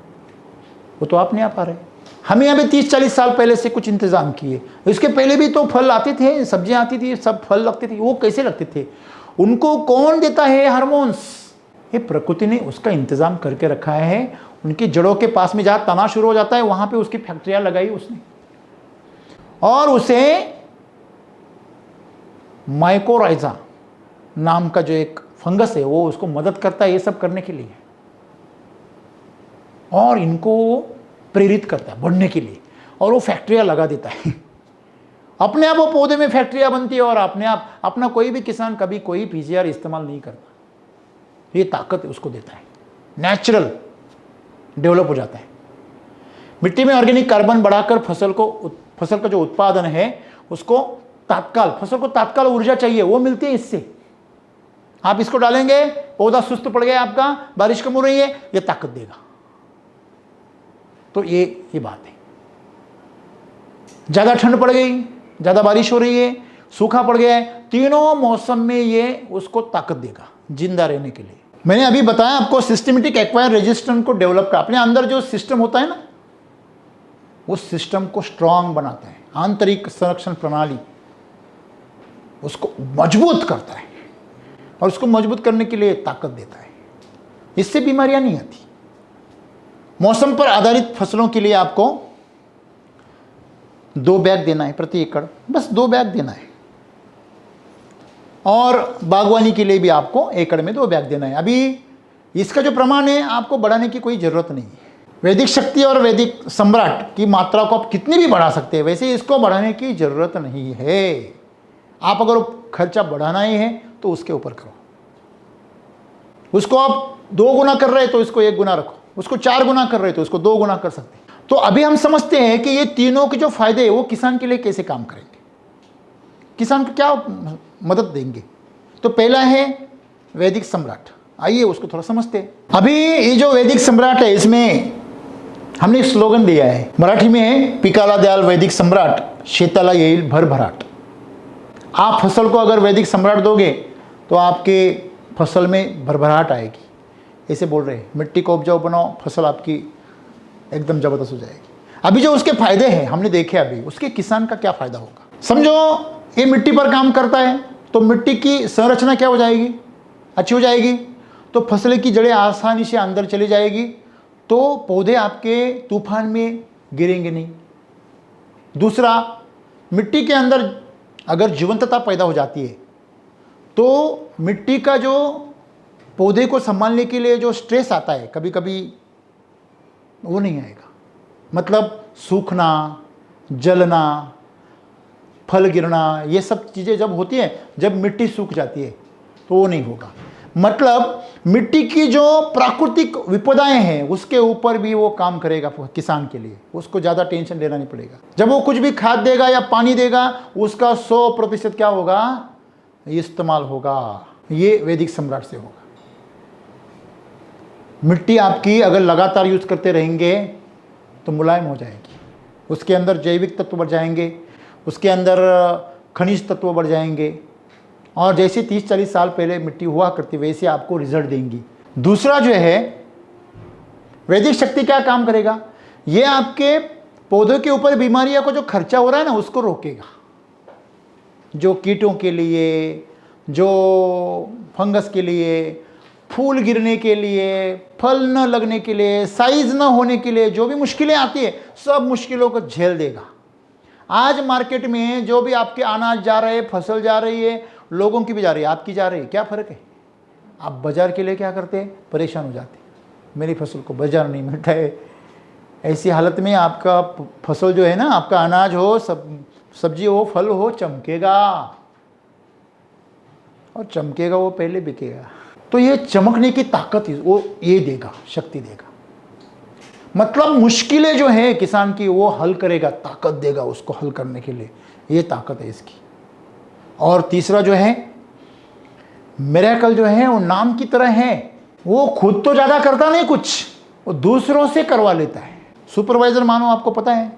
वो तो अपने आप आ रहे हैं। हमें यहाँ पे 30-40 साल पहले से कुछ इंतजाम किए। इसके पहले भी तो फल आते थे, सब्जियां आती थी, सब फल लगते थे। वो कैसे लगते थे? उनको कौन देता है हार्मोन्स? ये प्रकृति ने उसका इंतजाम करके रखा है। उनकी जड़ों के पास में जहाँ तना शुरू हो जाता है वहाँ पे उसकी फैक्ट्रियाँ लगाई उसने, और उसे माइकोराइजा नाम का जो एक फंगस है वो उसको मदद करता है ये सब करने के लिए, और इनको प्रेरित करता है बढ़ने के लिए, और वो फैक्ट्रियाँ लगा देता है। अपने आप वो पौधे में फैक्ट्रियाँ बनती है, और अपने आप अपना कोई भी किसान कभी कोई पीजीआर इस्तेमाल नहीं करता। ये ताकत उसको देता है, नेचुरल डेवलप हो जाता है। मिट्टी में ऑर्गेनिक कार्बन बढ़ाकर फसल का जो उत्पादन है उसको फसल को तात्काल ऊर्जा चाहिए, वो मिलती है इससे। आप इसको डालेंगे, पौधा सुस्त पड़ गया आपका, बारिश कम हो रही है, ये ताकत देगा। तो ये बात है। ज्यादा ठंड पड़ गई, ज्यादा बारिश हो रही है, सूखा पड़ गया है, तीनों मौसम में ये उसको ताकत देगा जिंदा रहने के लिए। मैंने अभी बताया आपको सिस्टमेटिक एक्वायर रेजिस्टेंस को डेवलप कर, अपने अंदर जो सिस्टम होता है ना, उस सिस्टम को स्ट्रांग बनाता है। आंतरिक संरक्षण प्रणाली उसको मजबूत करता है, और उसको मजबूत करने के लिए ताकत देता है। इससे बीमारियां नहीं आती। मौसम पर आधारित फसलों के लिए आपको 2 बैग देना है प्रति एकड़, बस 2 बैग देना है। और बागवानी के लिए भी आपको एकड़ में 2 बैग देना है। अभी इसका जो प्रमाण है आपको बढ़ाने की कोई ज़रूरत नहीं है। वैदिक शक्ति और वैदिक सम्राट की मात्रा को आप कितनी भी बढ़ा सकते हैं, वैसे इसको बढ़ाने की ज़रूरत नहीं है। आप अगर खर्चा बढ़ाना ही है तो उसके ऊपर करो। उसको आप 2 गुना कर रहे हैं तो इसको 1 गुना रखो, उसको 4 गुना कर रहे हैं तो उसको 2 गुना कर सकते हैं। तो अभी हम समझते हैं कि ये तीनों के जो फायदे हैं वो किसान के लिए कैसे काम करेंगे, किसान को क्या मदद देंगे। तो पहला है वैदिक सम्राट। आइए उसको थोड़ा समझते हैं। अभी ये जो वैदिक सम्राट है इसमें हमने एक स्लोगन दिया है, मराठी में है, पिकाला द्याल वैदिक सम्राट, शेताला येईल भरभराट। आप फसल को अगर वैदिक सम्राट दोगे तो आपके फसल में भरभराट आएगी, ऐसे बोल रहे हैं। मिट्टी को उपजाऊ बनाओ, फसल आपकी एकदम जबरदस्त हो जाएगी। अभी जो उसके फायदे हैं हमने देखे, अभी उसके किसान का क्या फायदा होगा। समझो ये मिट्टी पर काम करता है तो मिट्टी की संरचना क्या हो जाएगी, अच्छी हो जाएगी, तो फसलें की जड़ें आसानी से अंदर चली जाएगी, तो पौधे आपके तूफान में गिरेंगे नहीं। दूसरा, मिट्टी के अंदर अगर जीवंतता पैदा हो जाती है तो मिट्टी का जो पौधे को संभालने के लिए जो स्ट्रेस आता है कभी कभी वो नहीं आएगा। मतलब सूखना, जलना, फल गिरना, ये सब चीज़ें जब होती हैं, जब मिट्टी सूख जाती है तो वो नहीं होगा। मतलब मिट्टी की जो प्राकृतिक विपदाएं हैं उसके ऊपर भी वो काम करेगा किसान के लिए, उसको ज़्यादा टेंशन लेना नहीं पड़ेगा। जब वो कुछ भी खाद देगा या पानी देगा उसका 100% क्या होगा, इस्तेमाल होगा। ये वैदिक सम्राट से होगा। मिट्टी आपकी अगर लगातार यूज करते रहेंगे तो मुलायम हो जाएगी, उसके अंदर जैविक तत्व बढ़ जाएंगे, उसके अंदर खनिज तत्व बढ़ जाएंगे, और जैसे 30-40 साल पहले मिट्टी हुआ करती वैसे आपको रिजल्ट देंगी। दूसरा जो है वैदिक शक्ति क्या काम करेगा, ये आपके पौधों के ऊपर बीमारियों को जो खर्चा हो रहा है ना उसको रोकेगा। जो कीटों के लिए, जो फंगस के लिए, फूल गिरने के लिए, फल न लगने के लिए, साइज न होने के लिए, जो भी मुश्किलें आती है सब मुश्किलों को झेल देगा। आज मार्केट में जो भी आपके अनाज जा रहे हैं, फसल जा रही है, लोगों की भी जा रही है, आपकी जा रही है, क्या फ़र्क है। आप बाज़ार के लिए क्या करते हैं, परेशान हो जाते हैं, मेरी फसल को बाज़ार नहीं मिलता है। ऐसी हालत में आपका फसल जो है ना, आपका अनाज हो, सब्जी हो, फल हो, चमकेगा, और चमकेगा वो पहले बिकेगा। तो ये चमकने की ताकत वो ये देगा, शक्ति देगा। मतलब मुश्किलें जो है किसान की वो हल करेगा, ताकत देगा उसको हल करने के लिए, ये ताकत है इसकी। और तीसरा जो है मिरेकल जो है वो नाम की तरह है, वो खुद तो ज़्यादा करता नहीं कुछ, वो दूसरों से करवा लेता है। सुपरवाइज़र मानो, आपको पता है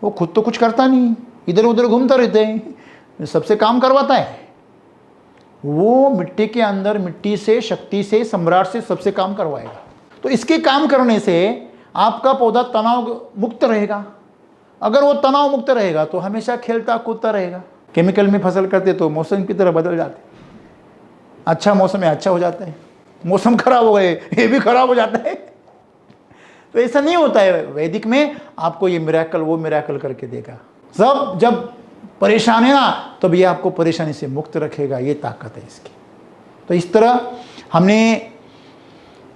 वो खुद तो कुछ करता नहीं, इधर उधर घूमता रहता है, सबसे काम करवाता है। वो मिट्टी के अंदर, मिट्टी से, शक्ति से, सम्राट से सबसे काम करवाएगा। तो इसके काम करने से आपका पौधा तनाव मुक्त रहेगा। अगर वो तनाव मुक्त रहेगा तो हमेशा खेलता कूदता रहेगा। केमिकल में फसल करते तो मौसम की तरह बदल जाते, अच्छा मौसम में अच्छा हो जाता है, मौसम खराब हो गए ये भी खराब हो जाता है। तो ऐसा नहीं होता है। वैदिक में आपको ये मिरेकल, वो मिरेकल करके देगा। सब जब परेशान है ना, तब ये आपको परेशानी से मुक्त रखेगा, ये ताकत है इसकी। तो इस तरह हमने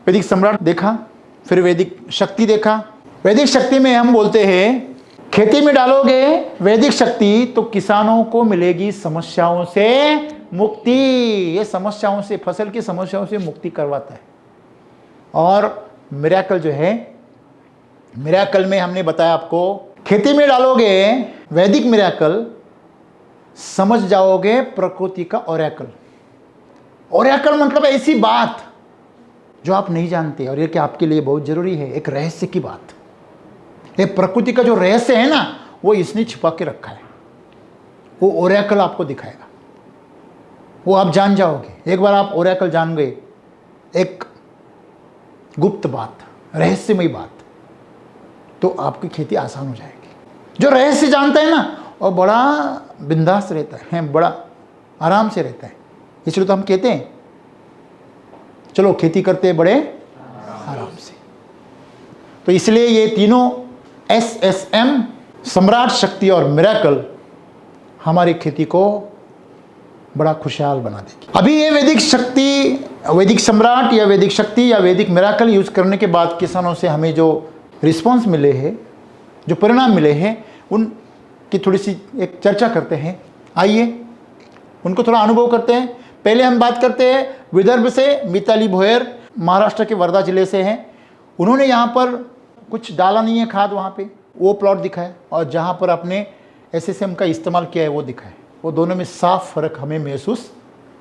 वैदिक सम्राट देखा, फिर वैदिक शक्ति देखा। वैदिक शक्ति में हम बोलते हैं खेती में डालोगे वैदिक शक्ति तो किसानों को मिलेगी समस्याओं से मुक्ति। ये समस्याओं से, फसल की समस्याओं से मुक्ति करवाता है। और मिरेकल जो है, मिरेकल में हमने बताया आपको, खेती में डालोगे वैदिक मिरेकल, समझ जाओगे प्रकृति का ओरेकल। ओरेकल मतलब ऐसी बात जो आप नहीं जानते और ये कि आपके लिए बहुत जरूरी है, एक रहस्य की बात। ये प्रकृति का जो रहस्य है ना, वो इसने छिपा के रखा है, वो ओरेकल आपको दिखाएगा, वो आप जान जाओगे। एक बार आप ओरेकल जान गए, एक गुप्त बात, रहस्यमयी बात, तो आपकी खेती आसान हो जाएगी। जो रहस्य जानता है ना और बड़ा बिंदास रहता है, बड़ा आराम से रहता है। इसलिए तो हम कहते हैं चलो खेती करते हैं बड़े आराम से। तो इसलिए ये तीनों SSM, सम्राट, शक्ति और मिरेकल, हमारी खेती को बड़ा खुशहाल बना देगी। अभी ये वैदिक शक्ति, वैदिक सम्राट या वैदिक शक्ति या वैदिक मिरेकल यूज करने के बाद किसानों से हमें जो रिस्पॉन्स मिले हैं, जो परिणाम मिले हैं, उनकी थोड़ी सी एक चर्चा करते हैं। आइए उनको थोड़ा अनुभव करते हैं। पहले हम बात करते हैं विदर्भ से। मिताली भोयर महाराष्ट्र के वर्धा जिले से हैं। उन्होंने यहाँ पर कुछ डाला नहीं है खाद, वहाँ पे वो प्लॉट दिखाया, और जहाँ पर आपने SSM का इस्तेमाल किया है वो दिखाया। वो दोनों में साफ फर्क हमें महसूस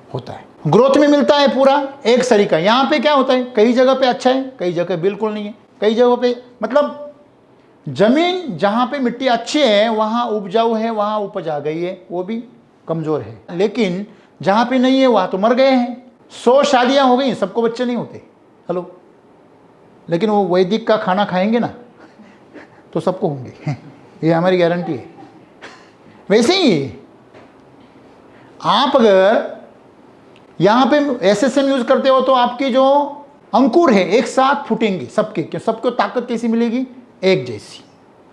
होता है। ग्रोथ में मिलता है पूरा एक सरीका। यहाँ पे क्या होता है, कई जगह पे अच्छा है, कई जगह बिल्कुल नहीं है, कई जगहों पे मतलब जमीन जहाँ पे मिट्टी अच्छी है वहाँ उपजाऊ है, वहाँ उपज आ गई है, वो भी कमज़ोर है। लेकिन जहाँ पे नहीं है वहाँ तो मर गए हैं। 100 शादियाँ हो गई, सबको बच्चे नहीं होते, हेलो, लेकिन वो वैदिक का खाना खाएंगे ना तो सबको होंगे, ये हमारी गारंटी है। वैसे ही आप अगर यहाँ पे SSM यूज करते हो तो आपके जो अंकुर है एक साथ फूटेंगे सबके। क्यों? सबको ताकत कैसी मिलेगी, एक जैसी।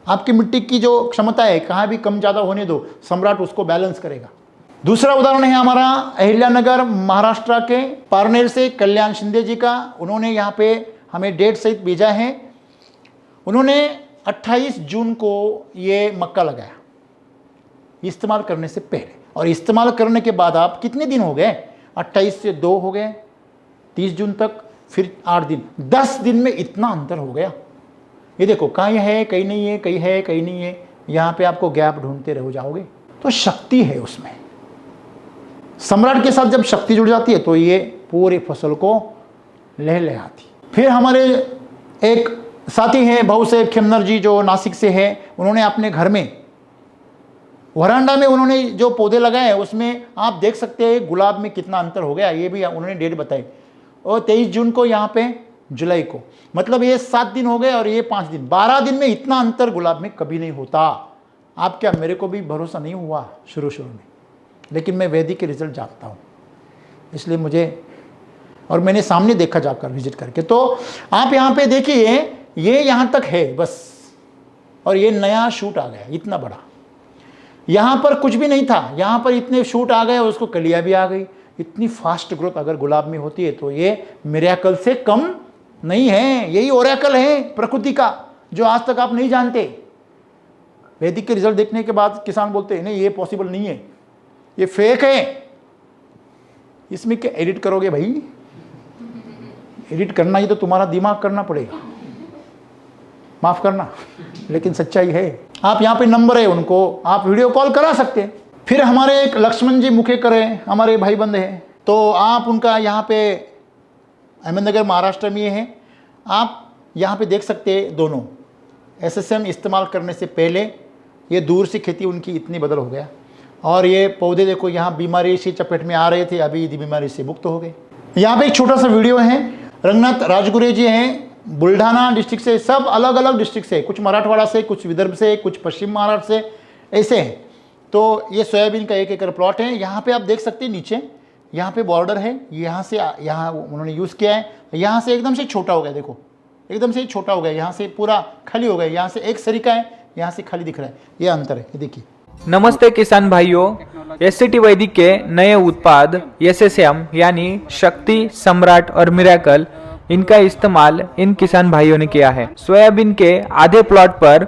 आपकी मिट्टी की जो क्षमता है, कहाँ भी कम ज़्यादा होने दो, सम्राट उसको बैलेंस करेगा। दूसरा उदाहरण है हमारा अहिल्यानगर महाराष्ट्र के पारनेर से कल्याण शिंदे जी का। उन्होंने यहाँ पे हमें डेट सहित भेजा है। उन्होंने 28 जून को ये मक्का लगाया इस्तेमाल करने से पहले, और इस्तेमाल करने के बाद आप कितने दिन हो गए, 28 से 2 हो गए, 30 जून तक, फिर 8 दिन, 10 दिन में इतना अंतर हो गया। ये देखो, कहीं है कहीं नहीं है, कहीं है कहीं नहीं है, यहाँ पे आपको गैप ढूंढते रह जाओगे। तो शक्ति है उसमें। सम्राट के साथ जब शक्ति जुड़ जाती है तो ये पूरी फसल को लहलहाती। फिर हमारे एक साथी हैं भाऊ साहेब खेमनर जी, जो नासिक से हैं, उन्होंने अपने घर में वरांडा में उन्होंने जो पौधे लगाए हैं उसमें आप देख सकते हैं गुलाब में कितना अंतर हो गया। ये भी उन्होंने डेट बताई, और 23 जून को, यहाँ पे जुलाई को, मतलब ये 7 दिन हो गए और ये 5 दिन, 12 दिन में इतना अंतर गुलाब में कभी नहीं होता। आप क्या, मेरे को भी भरोसा नहीं हुआ शुरू में, लेकिन मैं वैदिक के रिजल्ट जानता हूँ, इसलिए मुझे, और मैंने सामने देखा जाकर विजिट करके। तो आप यहाँ पे देखिए, ये यहाँ तक है बस, और ये नया शूट आ गया इतना बड़ा। यहाँ पर कुछ भी नहीं था, यहाँ पर इतने शूट आ गए और उसको कलियाँ भी आ गई। इतनी फास्ट ग्रोथ अगर गुलाब में होती है तो ये मिरेकल से कम नहीं है, यही ओरेकल है प्रकृति का, जो आज तक आप नहीं जानते। वैदिक के रिजल्ट देखने के बाद किसान बोलते हैं नहीं, ये पॉसिबल नहीं है, ये फेक है। इसमें क्या एडिट करोगे भाई? एडिट करना ही तो तुम्हारा दिमाग करना पड़ेगा, माफ करना, लेकिन सच्चाई है। आप यहाँ पे नंबर है, उनको आप वीडियो कॉल करा सकते हैं। फिर हमारे एक लक्ष्मण जी मुखेकर हैं, हमारे भाई बंद हैं, तो आप उनका यहाँ पे अहमदनगर महाराष्ट्र में हैं। आप यहाँ पे देख सकते हैं दोनों SSM इस्तेमाल करने से पहले ये दूर से खेती उनकी इतनी बदल हो गया, और ये पौधे देखो यहाँ बीमारी से चपेट में आ रहे थे, अभी यदि बीमारी से मुक्त हो गए। यहाँ पे एक छोटा सा वीडियो है, रंगनाथ राजगुरे जी हैं, बुल्ढाना डिस्ट्रिक्ट से, सब अलग अलग डिस्ट्रिक्ट से, कुछ मराठवाड़ा से, कुछ विदर्भ से, कुछ पश्चिम महाराष्ट्र से, ऐसे हैं। तो ये सोयाबीन का 1 एकड़ प्लॉट है। यहाँ पे आप देख सकते हैं नीचे यहाँ पे बॉर्डर है, यहाँ से यहाँ उन्होंने यूज़ किया है, यहाँ से एकदम से छोटा हो गया, देखो एकदम से छोटा हो गया, यहाँ से पूरा खाली हो गया, यहाँ से एक सरीका है, यहाँ से खाली दिख रहा है, ये अंतर है, ये देखिए। नमस्ते किसान भाइयों, SCT वैदिक के नए उत्पाद SSM यानी शक्ति, सम्राट और मिरेकल, इनका इस्तेमाल इन किसान भाइयों ने किया है। सोयाबीन के आधे प्लॉट पर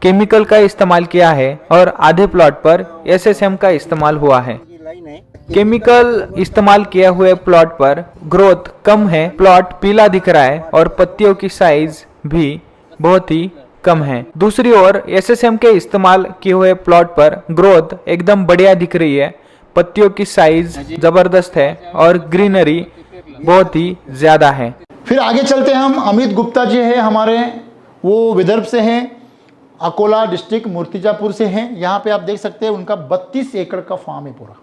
केमिकल का इस्तेमाल किया है और आधे प्लॉट पर SSM का इस्तेमाल हुआ है। केमिकल इस्तेमाल किए हुए प्लॉट पर ग्रोथ कम है, प्लॉट पीला दिख रहा है और पत्तियों की साइज भी बहुत ही कम है। दूसरी ओर SSM के इस्तेमाल किए हुए प्लॉट पर ग्रोथ एकदम बढ़िया दिख रही है, पत्तियों की साइज जबरदस्त है और ग्रीनरी बहुत ही ज्यादा है। फिर आगे चलते हैं हम, अमित गुप्ता जी हैं हमारे, वो विदर्भ से हैं, अकोला डिस्ट्रिक्ट मूर्तिजापुर से हैं। यहाँ पे आप देख सकते हैं उनका 32 एकड़ का फार्म है, पूरा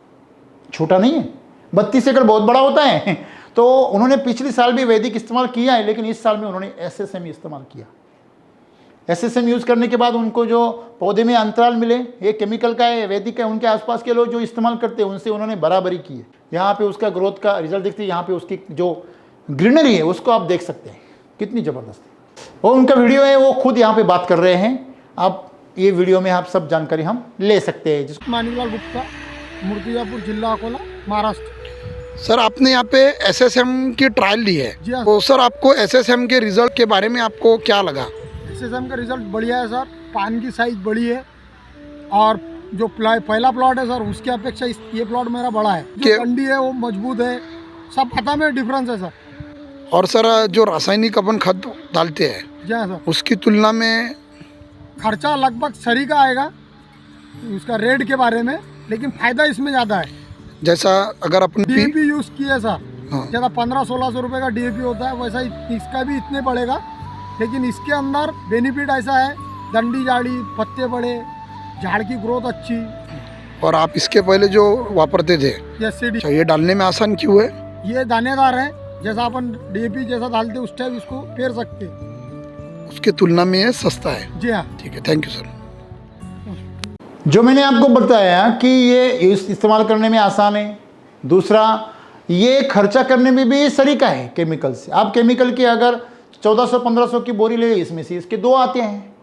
छोटा नहीं है, 32 एकड़ बहुत बड़ा होता है। तो उन्होंने पिछले साल भी वैदिक इस्तेमाल किया है, लेकिन इस साल में उन्होंने SSM इस्तेमाल किया। SSM यूज़ करने के बाद उनको जो पौधे में अंतराल मिले, ये केमिकल का है, वैदिक का है, उनके आसपास के लोग जो इस्तेमाल करते हैं उनसे उन्होंने बराबरी की है। यहाँ पे उसका ग्रोथ का रिजल्ट दिखती है, यहाँ पे उसकी जो ग्रीनरी है उसको आप देख सकते हैं कितनी ज़बरदस्त है। वो उनका वीडियो है, वो खुद यहाँ पे बात कर रहे हैं, आप ये वीडियो में आप सब जानकारी हम ले सकते हैं। जिसको माणिकलाल गुप्ता, मूर्तिजापुर जिला, अकोला, महाराष्ट्र। सर आपने यहाँ पे SSM की ट्रायल ली है, जी हाँ। तो सर आपको SSM के रिजल्ट के बारे में आपको क्या लगा? SSM का रिजल्ट बढ़िया है सर, पान की साइज बड़ी है, और जो पहला प्लॉट है सर उसकी अपेक्षा ये प्लॉट मेरा बड़ा है, जो कंडी है वो मजबूत है, सब पता में डिफरेंस है सर। और सर जो रासायनिक अपन खाद डालते हैं, जी हाँ सर, उसकी तुलना में खर्चा लगभग सरी का आएगा उसका रेट के बारे में, लेकिन फायदा इसमें ज़्यादा है। जैसा अगर अपन DAP यूज़ किया सर, हाँ। ज़्यादा 1500-1600 रुपये का DAP होता है, वैसा ही इसका भी इतने पड़ेगा, लेकिन इसके अंदर बेनिफिट ऐसा है, डंडी जाड़ी, पत्ते बड़े, झाड़ की ग्रोथ अच्छी। और आप इसके पहले जो वापरते थे, SCT ये डालने में आसान क्यों है? ये दानेदार है, जैसा अपन DAP जैसा डालते उस टाइप इसको पेर सकते, उसकी तुलना में ये सस्ता है। जी हाँ। ठीक है, थैंक यू सर। जो मैंने आपको बताया कि ये इस्तेमाल करने में आसान है, दूसरा ये खर्चा करने में भी सलीका है केमिकल से। आप केमिकल की अगर 1400-1500 की बोरी ले, इसमें से इसके 2 आते हैं,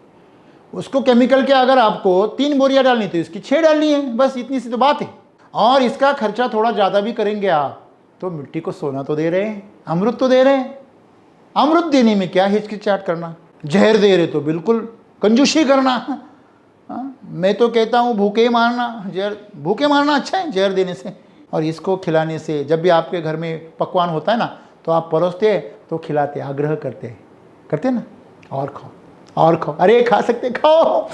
उसको केमिकल के अगर आपको 3 बोरियां डालनी तो इसकी 6 डालनी है, बस इतनी सी तो बात है। और इसका खर्चा थोड़ा ज़्यादा भी करेंगे आप तो मिट्टी को सोना तो दे रहे हैं, अमृत तो दे रहे हैं। अमृत देने में क्या हिचकिचाहट करना, जहर दे रहे तो बिल्कुल कंजूसी करना। मैं तो कहता हूँ भूखे मारना, जहर भूखे मारना अच्छा है जहर देने से। और इसको खिलाने से, जब भी आपके घर में पकवान होता है ना, तो आप परोसते तो खिलाते, आग्रह करते ना, और खाओ, अरे खा सकते खाओ।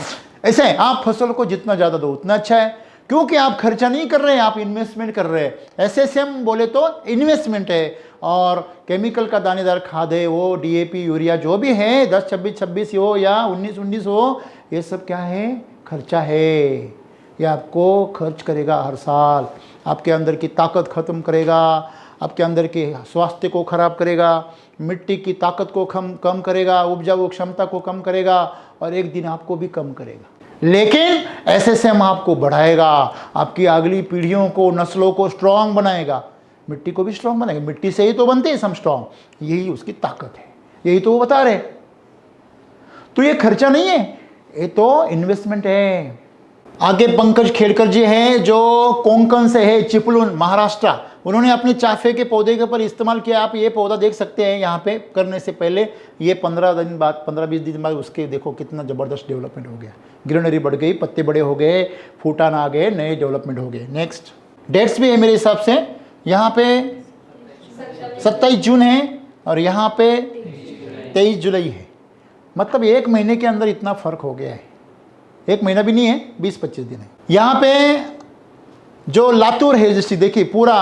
ऐसे आप फसल को जितना ज़्यादा दो उतना अच्छा है, क्योंकि आप खर्चा नहीं कर रहे हैं, आप इन्वेस्टमेंट कर रहे हैं। एसएसएम बोले तो इन्वेस्टमेंट है, और केमिकल का दानेदार खाद है, वो डीएपी यूरिया जो भी है 10 26 26 हो या 19 19 हो, ये सब क्या है, खर्चा है। ये आपको खर्च करेगा हर साल, आपके अंदर की ताकत ख़त्म करेगा, आपके अंदर के स्वास्थ्य को खराब करेगा, मिट्टी की ताकत को कम करेगा, उपजाऊ क्षमता को कम करेगा, और एक दिन आपको भी कम करेगा। लेकिन एसएसएम आपको बढ़ाएगा, आपकी अगली पीढ़ियों को, नस्लों को स्ट्रांग बनाएगा, मिट्टी को भी स्ट्रांग बनाएगा। मिट्टी से ही तो बनते हैं हम स्ट्रांग, यही उसकी ताकत है, यही तो वो बता रहे। तो ये खर्चा नहीं है, ये तो इन्वेस्टमेंट है। आगे पंकज खेड़कर जी हैं जो कोंकण से है, चिपलून महाराष्ट्र। उन्होंने अपने चाफे के पौधे के ऊपर इस्तेमाल किया। आप ये पौधा देख सकते हैं यहाँ पे करने से पहले, ये 15 दिन बाद, 15-20 दिन बाद उसके देखो कितना ज़बरदस्त डेवलपमेंट हो गया, ग्रीनरी बढ़ गई, पत्ते बड़े हो गए, फूटान आ गए, नए डेवलपमेंट हो गए। नेक्स्ट डेट्स भी है मेरे हिसाब से, यहाँ पे 27 जून है और यहाँ पे 23 जुलाई है, मतलब 1 महीने के अंदर इतना फ़र्क हो गया है। 1 महीना भी नहीं है, 20-25 दिन है। यहाँ पे जो लातूर है डिस्ट्रिक्ट, देखिए पूरा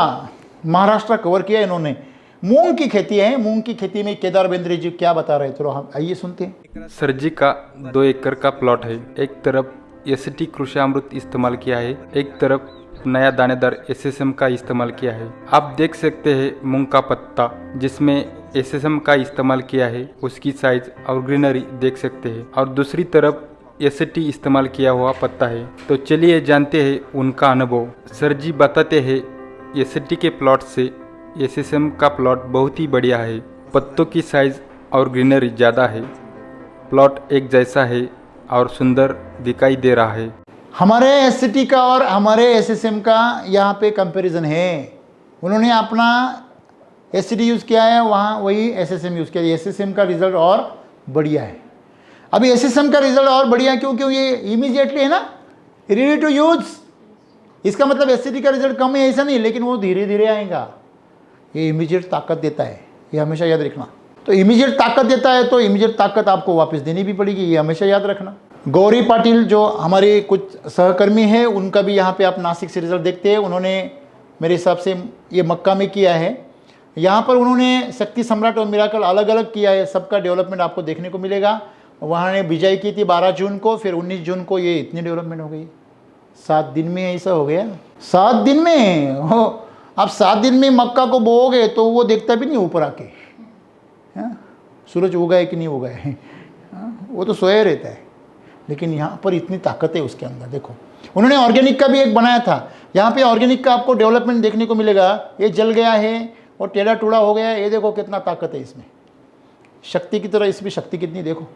महाराष्ट्र कवर किया इन्होंने। मूंग की खेती है, मूंग की खेती में केदार बेंद्रे जी क्या बता रहे थे, तो हम आइए सुनते हैं। सर जी का 2 एकड़ का प्लॉट है। एक तरफ एसटी कृषि अमृत इस्तेमाल किया है, एक तरफ नया दानेदार एसएसएम का इस्तेमाल किया है। आप देख सकते हैं मूंग का पत्ता जिसमें एसएसएम का इस्तेमाल किया है, उसकी साइज और ग्रीनरी देख सकते हैं, और दूसरी तरफ एसटी इस्तेमाल किया हुआ पत्ता है। तो चलिए जानते हैं उनका अनुभव। सर जी बताते हैं एसटी के प्लॉट से एसएसएम का प्लॉट बहुत ही बढ़िया है, पत्तों की साइज और ग्रीनरी ज़्यादा है, प्लॉट एक जैसा है और सुंदर दिखाई दे रहा है। हमारे एसटी का और हमारे एसएसएम का यहाँ पे कंपैरिजन है। उन्होंने अपना एसटी यूज़ किया है, वहाँ वही एसएसएम यूज़ किया है। एसएसएम का रिजल्ट और बढ़िया है। अभी एसएसएम का रिजल्ट और बढ़िया है क्योंकि ये इमीडिएटली है ना, रेडी टू यूज। इसका मतलब एसटी का रिजल्ट कम है ऐसा नहीं, लेकिन वो धीरे धीरे आएगा। ये इमीडिएट ताकत देता है, ये हमेशा याद रखना। तो इमीडिएट ताकत देता है तो इमीडिएट ताकत आपको वापस देनी भी पड़ेगी, ये हमेशा याद रखना। गौरी पाटिल जो हमारे कुछ सहकर्मी हैं, उनका भी यहाँ पे आप नासिक से रिजल्ट देखते हैं। उन्होंने मेरे हिसाब से ये मक्का में किया है। यहाँ पर उन्होंने शक्ति सम्राट और मिराकल अलग अलग किया है, सबका डेवलपमेंट आपको देखने को मिलेगा। वहाँ ने बिजाई की थी 12 जून को, फिर 19 जून को ये इतनी डेवलपमेंट हो गई। 7 दिन में ऐसा हो गया, 7 दिन में हो। आप 7 दिन में मक्का को बोओगे तो वो देखता भी नहीं ऊपर आके, सूरज उगा है कि नहीं उगा है, वो तो सोया रहता है। लेकिन यहाँ पर इतनी ताकत है उसके अंदर। देखो उन्होंने ऑर्गेनिक का भी एक बनाया था, यहाँ पे ऑर्गेनिक का आपको डेवलपमेंट देखने को मिलेगा। ये जल गया है और टेढ़ा टूढ़ा हो गया है, ये देखो कितना ताकत है इसमें, शक्ति की तरह इसमें शक्ति कितनी। देखो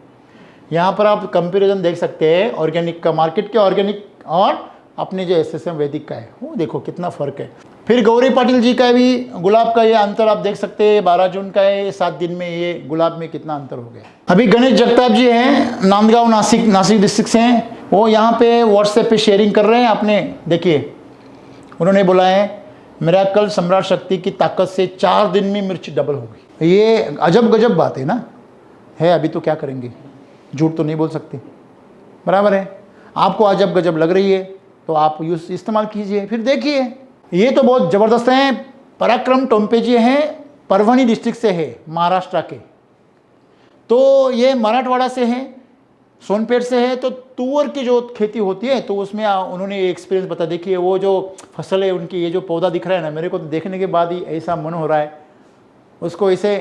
यहाँ पर आप कंपैरिजन देख सकते हैं ऑर्गेनिक का, मार्केट के ऑर्गेनिक और अपने जो एसएसएम वैदिक का है, वो देखो कितना फ़र्क है। फिर गौरी पाटिल जी का भी गुलाब का ये अंतर आप देख सकते हैं, 12 जून का है, 7 दिन में ये गुलाब में कितना अंतर हो गया। अभी गणेश जगताप जी हैं, नांदगांव नासिक डिस्ट्रिक्ट से हैं, वो यहाँ पे व्हाट्सएप पे शेयरिंग कर रहे हैं। आपने देखिए उन्होंने बोला है मिराकल सम्राट शक्ति की ताकत से 4 दिन में मिर्च डबल हो गई। ये अजब गजब बात है ना, है। अभी तो क्या करेंगे, झूठ तो नहीं बोल सकते, बराबर है। आपको अजब गजब लग रही है तो आप यूज इस्तेमाल कीजिए, फिर देखिए। ये तो बहुत ज़बरदस्त हैं। पराक्रम टोम्पे जी हैं, परभणी डिस्ट्रिक्ट से है, महाराष्ट्र के। तो ये मराठवाड़ा से हैं, सोनपेट से है। तो तुअर की जो खेती होती है तो उसमें उन्होंने एक्सपीरियंस बता। देखिए वो जो फसल है उनकी, ये जो पौधा दिख रहा है ना, मेरे को तो देखने के बाद ही ऐसा मन हो रहा है उसको ऐसे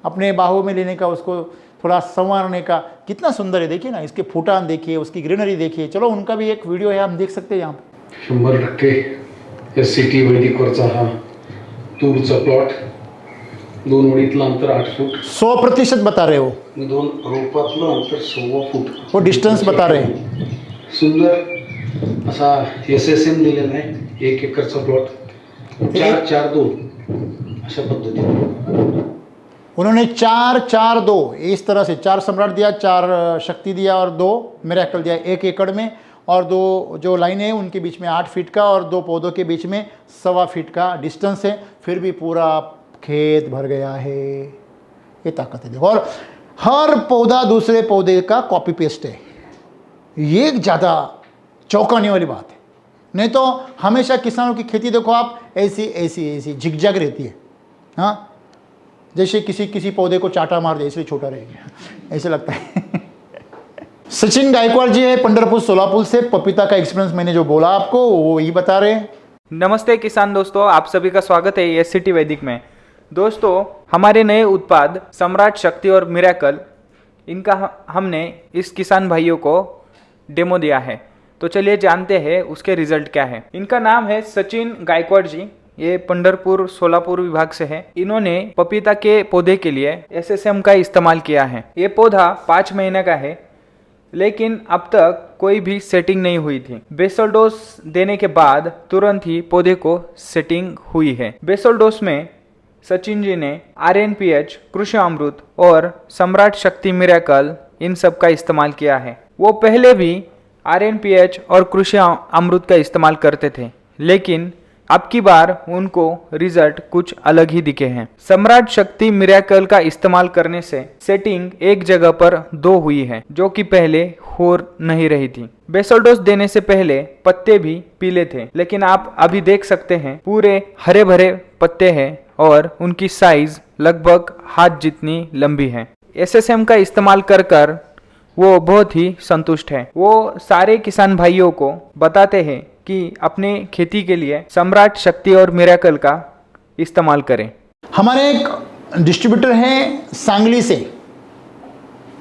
अपने बाहों में लेने का, उसको थोड़ा संवारने का। कितना सुंदर है, देखिए ना, इसके फूटान देखिए, उसकी ग्रीनरी देखिए। चलो उनका भी एक वीडियो है, हम देख सकते हैं यहाँ पे। 100% एससीटी वैदिकवरचा हा तूरचा प्लॉट, 2 ओळीतलं अंतर 8 फूट, 100% बता रहे हो, 2 रोपातलं अंतर 1.25 फूट, वो डिस्टेंस बता रहे हैं। सुंदर असा एसएसएम दिलेला आहे। 1 एकरचा प्लॉट 4-4-2 अशा पद्धतीने उन्होंने 4-4-2 इस तरह से 4 सम्राट दिया, 4 शक्ति दिया और 2 मिरेकल दिया 1 एकड़ में। और 2 जो लाइनें हैं उनके बीच में 8 फीट का और 2 पौधों के बीच में 1.25 फीट का डिस्टेंस है। फिर भी पूरा खेत भर गया है। ये ताकत है देखो। और हर पौधा दूसरे पौधे का कॉपी पेस्ट है। ये एक ज़्यादा चौंकाने वाली बात है। नहीं तो हमेशा किसानों की खेती देखो आप ऐसी झिकझक रहती है। हाँ, जैसे किसी पौधे को चाटा मार दे इसलिए छोटा रहेगा, ऐसे लगता है। सचिन गायकवाड़ जी है पंढरपुर सोलापुर से। पपीता का एक्सपीरियंस मैंने जो बोला आपको वो वही बता रहे हैं। नमस्ते किसान दोस्तों, आप सभी का स्वागत है एससीटी वैदिक में। दोस्तों, हमारे नए उत्पाद सम्राट, शक्ति और मिरेकल, इनका हमने इस किसान भाइयों को डेमो दिया है। तो चलिए जानते हैं उसके रिजल्ट क्या है। इनका नाम है सचिन गायकवाड़ जी, ये पंढरपुर सोलापुर विभाग से है। इन्होंने पपीता के पौधे के लिए एसएसएम का इस्तेमाल किया है। ये पौधा 5 महीने का है, लेकिन अब तक कोई भी सेटिंग नहीं हुई थी। बेसल डोज देने के बाद तुरंत ही पौधे को सेटिंग हुई है। बेसल डोज में सचिन जी ने RNPH, कृषि अमृत और सम्राट, शक्ति, मिरेकल इन सब का इस्तेमाल किया है। वो पहले भी RNPH और कृषि अमृत का इस्तेमाल करते थे, लेकिन अब की बार उनको रिजल्ट कुछ अलग ही दिखे हैं। सम्राट, शक्ति, मिरेकल का इस्तेमाल करने से सेटिंग एक जगह पर 2 हुई है, जो कि पहले हो नहीं रही थी। बेसल डोज देने से पहले पत्ते भी पीले थे, लेकिन आप अभी देख सकते हैं पूरे हरे भरे पत्ते हैं और उनकी साइज लगभग हाथ जितनी लंबी है। SSM का इस्तेमाल कर वो बहुत ही संतुष्ट है। वो सारे किसान भाइयों को बताते हैं कि अपने खेती के लिए सम्राट, शक्ति और मिरेकल का इस्तेमाल करें। हमारे एक डिस्ट्रीब्यूटर हैं सांगली से,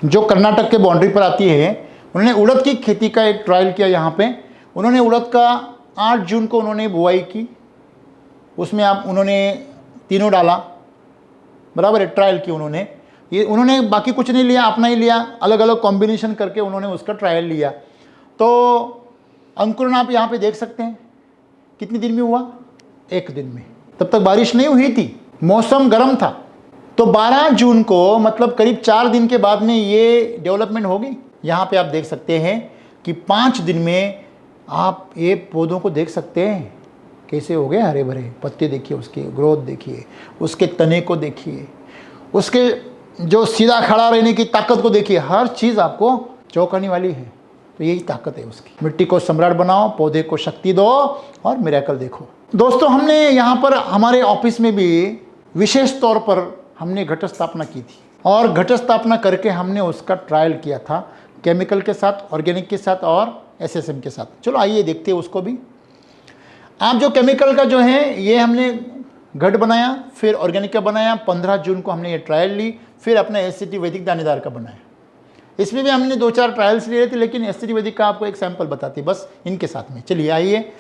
जो कर्नाटक के बाउंड्री पर आती है। उन्होंने उड़द की खेती का एक ट्रायल किया यहाँ पे। उन्होंने उड़द का 8 जून को उन्होंने बुआई की। उसमें उन्होंने तीनों डाला, बराबर है, ट्रायल की उन्होंने। ये उन्होंने बाकी कुछ नहीं लिया, अपना ही लिया, अलग अलग कॉम्बिनेशन करके उन्होंने उसका ट्रायल लिया। तो अंकुरण आप यहाँ पे देख सकते हैं कितने दिन में हुआ, 1 दिन में। तब तक बारिश नहीं हुई थी, मौसम गर्म था। तो 12 जून को मतलब करीब 4 दिन के बाद में ये डेवलपमेंट होगी। यहाँ पे आप देख सकते हैं कि 5 दिन में आप ये पौधों को देख सकते हैं कैसे हो गए हरे भरे। पत्ते देखिए, उसके ग्रोथ देखिए, उसके तने को देखिए, उसके जो सीधा खड़ा रहने की ताकत को देखिए। हर चीज़ आपको चौंकाने वाली है। तो यही ताकत है उसकी। मिट्टी को सम्राट बनाओ, पौधे को शक्ति दो और मिरेकल देखो। दोस्तों, हमने यहाँ पर हमारे ऑफिस में भी विशेष तौर पर हमने घट स्थापना की थी, और घट स्थापना करके हमने उसका ट्रायल किया था केमिकल के साथ, ऑर्गेनिक के साथ और SSM के साथ। चलो आइए देखते हैं उसको भी। आप जो केमिकल का जो है ये हमने घट बनाया, फिर ऑर्गेनिक का बनाया। 15 जून को हमने ये ट्रायल ली, फिर अपना SCT वैदिक दानेदार का बनाया। इसमें भी हमने 2-4 ट्रायल्स लिए थे, लेकिन SCT वैदिक का आपको एक सैंपल बताती है बस इनके साथ में। चलिए आइए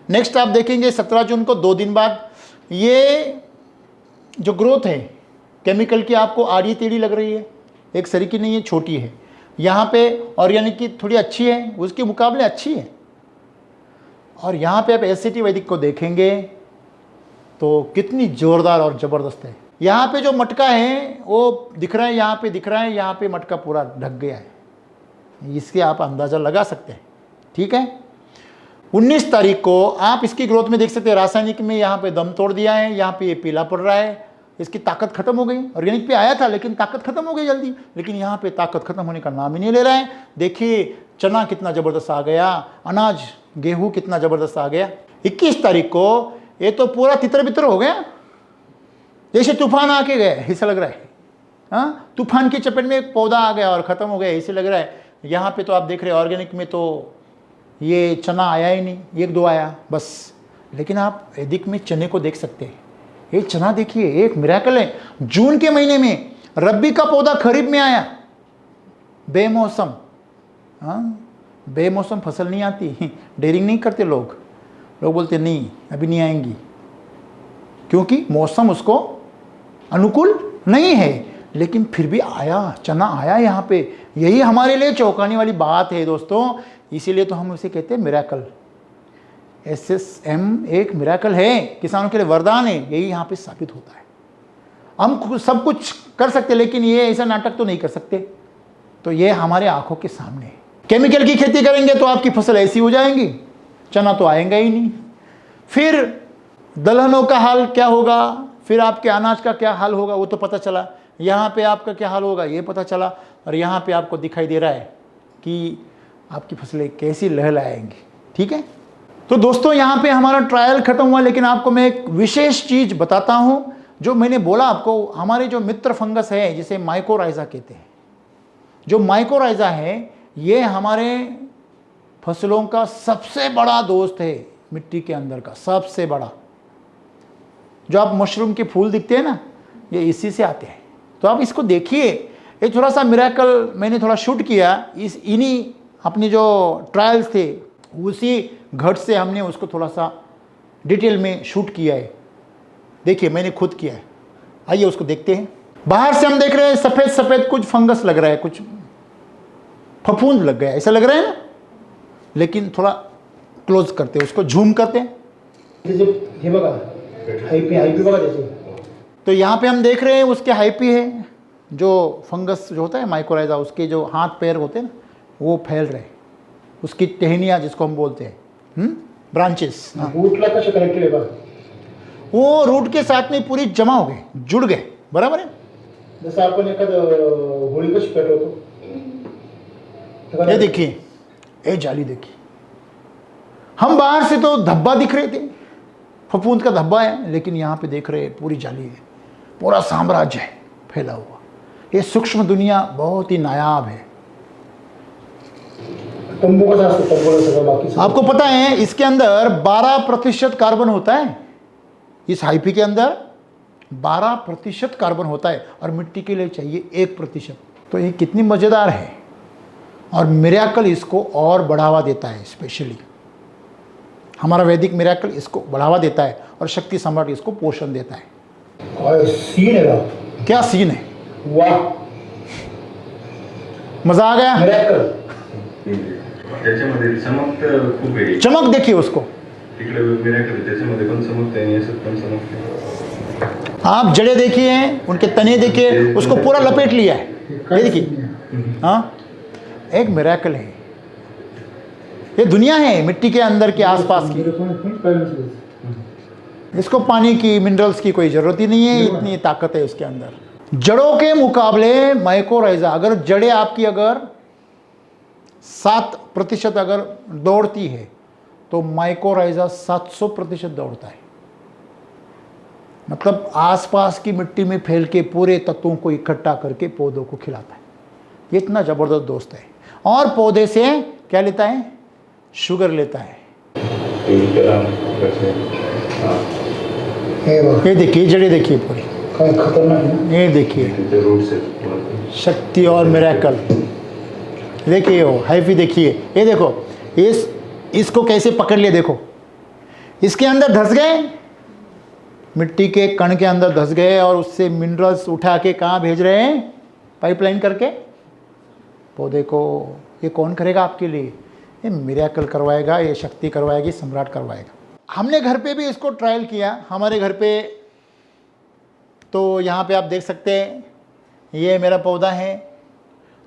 नेक्स्ट आप देखेंगे 17 जून को 2 दिन बाद ये जो ग्रोथ है केमिकल की आपको आड़ी टेढ़ी लग रही है, एक सरी की नहीं है, छोटी है। यहाँ पे ऑर्गेनिक की थोड़ी अच्छी है, उसके मुकाबले अच्छी है। और यहाँ पे आप SCT वैदिक को देखेंगे तो कितनी ज़ोरदार और ज़बरदस्त है। यहाँ पे जो मटका है वो दिख रहा है, यहाँ पे दिख रहा है, यहाँ पे मटका पूरा ढक गया है। इसके आप अंदाज़ा लगा सकते हैं, ठीक है। 19 तारीख को आप इसकी ग्रोथ में देख सकते हैं, रासायनिक में यहाँ पे दम तोड़ दिया है, यहाँ पे ये पीला पड़ रहा है, इसकी ताकत खत्म हो गई। ऑर्गेनिक पे आया था लेकिन ताकत खत्म हो गई जल्दी, लेकिन यहाँ पे ताकत खत्म होने का नाम ही नहीं ले रहा है। देखिए चना कितना ज़बरदस्त आ गया, अनाज गेहूँ कितना ज़बरदस्त आ गया। 21 तारीख को ये तो पूरा तितर बितर हो गया, जैसे तूफान आके गया ऐसा लग रहा है। हाँ, तूफान की चपेट में एक पौधा आ गया और ख़त्म हो गया ऐसे लग रहा है। यहाँ पे तो आप देख रहे हैं ऑर्गेनिक में तो ये चना आया ही नहीं, 1-2 आया बस। लेकिन आप वैदिक में चने को देख सकते हैं। ये चना देखिए, एक मिरेकल है। जून के महीने में रब्बी का पौधा खरीफ में आया, बेमौसम। हाँ, बेमौसम फसल नहीं आती, डेयरिंग नहीं करते लोग बोलते नहीं अभी नहीं आएंगी, क्योंकि मौसम उसको अनुकूल नहीं है। लेकिन फिर भी आया, चना आया यहाँ पे। यही हमारे लिए चौंकाने वाली बात है दोस्तों। इसीलिए तो हम उसे कहते हैं मिरेकल। SSM एक मिरेकल है, किसानों के लिए वरदान है। यही यहाँ पे साबित होता है। हम सब कुछ कर सकते, लेकिन ये ऐसा नाटक तो नहीं कर सकते। तो ये हमारे आंखों के सामने है। केमिकल की खेती करेंगे तो आपकी फसल ऐसी हो जाएंगी, चना तो आएगा ही नहीं। फिर दलहनों का हाल क्या होगा, फिर आपके अनाज का क्या हाल होगा वो तो पता चला, यहाँ पे आपका क्या हाल होगा ये पता चला, और यहाँ पे आपको दिखाई दे रहा है कि आपकी फसलें कैसी लहलहाएंगी। ठीक है, तो दोस्तों यहाँ पे हमारा ट्रायल ख़त्म हुआ, लेकिन आपको मैं एक विशेष चीज़ बताता हूँ जो मैंने बोला आपको। हमारे जो मित्र फंगस है जिसे माइकोराइजा कहते हैं, जो माइकोराइजा है ये हमारे फसलों का सबसे बड़ा दोस्त है, मिट्टी के अंदर का सबसे बड़ा। जो आप मशरूम के फूल दिखते हैं ना, ये इसी से आते हैं। तो आप इसको देखिए, ये थोड़ा सा मिरेकल मैंने थोड़ा शूट किया इन्हीं अपनी जो ट्रायल्स थे उसी घट से हमने उसको थोड़ा सा डिटेल में शूट किया है। देखिए मैंने खुद किया है, आइए उसको देखते हैं। बाहर से हम देख रहे हैं सफ़ेद सफ़ेद कुछ फंगस लग रहा है, कुछ फफूंद लग गया, ऐसा लग रहा है ना, लेकिन थोड़ा क्लोज करते हैं उसको, झूम करते हैं। हे बघा हाईपी बघा जैसे, तो यहाँ पे हम देख रहे हैं उसके हाईपी है, जो फंगस जो होता है माइकोराइजा, उसके जो हाथ पैर होते हैं ना वो फैल रहे हैं, उसकी टहनियाँ जिसको हम बोलते हैं ब्रांचेस, रूटला कसे कनेक्टेड आहे बघा, वो रूट के साथ में पूरी जमा हो गए, जुड़ गए, बराबर है। जसं आपण एखादं होळी कशी पेटवतो, ये देखिए, ये जाली देखिए, हम बाहर से तो धब्बा दिख रहे थे, फफूंद का धब्बा है, लेकिन यहाँ पे देख रहे हैं पूरी जाली है, पूरा साम्राज्य है फैला हुआ। ये सूक्ष्म दुनिया बहुत ही नायाब है। तंबू कसा असतो, तंबूला सगळं बाकी आपको पता है इसके अंदर 12% कार्बन होता है, इस हाइपी के अंदर 12% कार्बन होता है, और मिट्टी के लिए चाहिए 1%। तो ये कितनी मज़ेदार है, और मिरेकल इसको और बढ़ावा देता है। स्पेशली हमारा वैदिक मिरेकल इसको बढ़ावा देता है, और शक्ति सम्राट इसको पोषण देता है। काय सीन आहे बा, क्या सीन है, वाह, मजा आ गया। मिरेकल। त्याच्यामध्ये चमक तर खूप आहे, चमक देखिए उसको, तिकडे मिरॅकल त्याच्यामध्ये पण चमकते आणि याच्यात पण चमकते। आप जड़े देखिए, उनके तने देखिए, उसको पूरा लपेट लिया है, ये देखिए। हाँ, एक मिरेकल है, ये दुनिया है मिट्टी के अंदर के आसपास की। इसको पानी की, मिनरल्स की कोई ज़रूरत ही नहीं है, इतनी ताकत है उसके अंदर। जड़ों के मुकाबले माइकोराइजा, अगर जड़ें आपकी अगर 7% अगर दौड़ती है तो माइकोराइजा 700% दौड़ता है। मतलब आसपास की मिट्टी में फैल के पूरे तत्वों को इकट्ठा करके पौधों को खिलाता है। ये इतना ज़बरदस्त दोस्त है, और पौधे से क्या लेता है, शुगर लेता है। ये देखिए जड़ें देखिए पूरी, खतरनाक है। ये देखिए रूट से शक्ति और मिरेकल। देखिए वो हाइफी देखिए, ये देखो इसको कैसे पकड़ लिया, देखो इसके अंदर धंस गए, मिट्टी के कण के अंदर धंस गए, और उससे मिनरल्स उठा के कहाँ भेज रहे हैं, पाइपलाइन करके पौधे को। ये कौन करेगा आपके लिए, ये मिरेकल करवाएगा, ये शक्ति करवाएगी, सम्राट करवाएगा। हमने घर पे भी इसको ट्रायल किया, हमारे घर पे। तो यहाँ पे आप देख सकते हैं, ये मेरा पौधा है,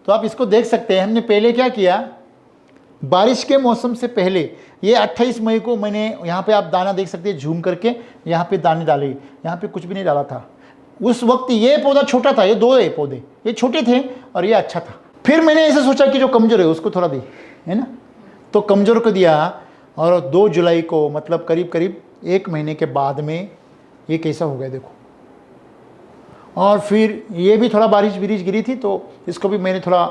तो आप इसको देख सकते हैं। हमने पहले क्या किया, बारिश के मौसम से पहले, ये 28 मई को मैंने, यहाँ पे आप दाना देख सकते हैं झूम करके, यहाँ पे दाने डाले, यहाँ पे कुछ भी नहीं डाला था। उस वक्त ये पौधा छोटा था, ये 2 है पौधे, ये छोटे थे और ये अच्छा था। फिर मैंने ऐसे सोचा कि जो कमज़ोर है उसको थोड़ा दे, है ना, तो कमज़ोर को दिया, और 2 जुलाई को, मतलब करीब करीब 1 महीने के बाद में ये कैसा हो गया देखो। और फिर ये भी थोड़ा बारिश बिरिश गिरी थी, तो इसको भी मैंने थोड़ा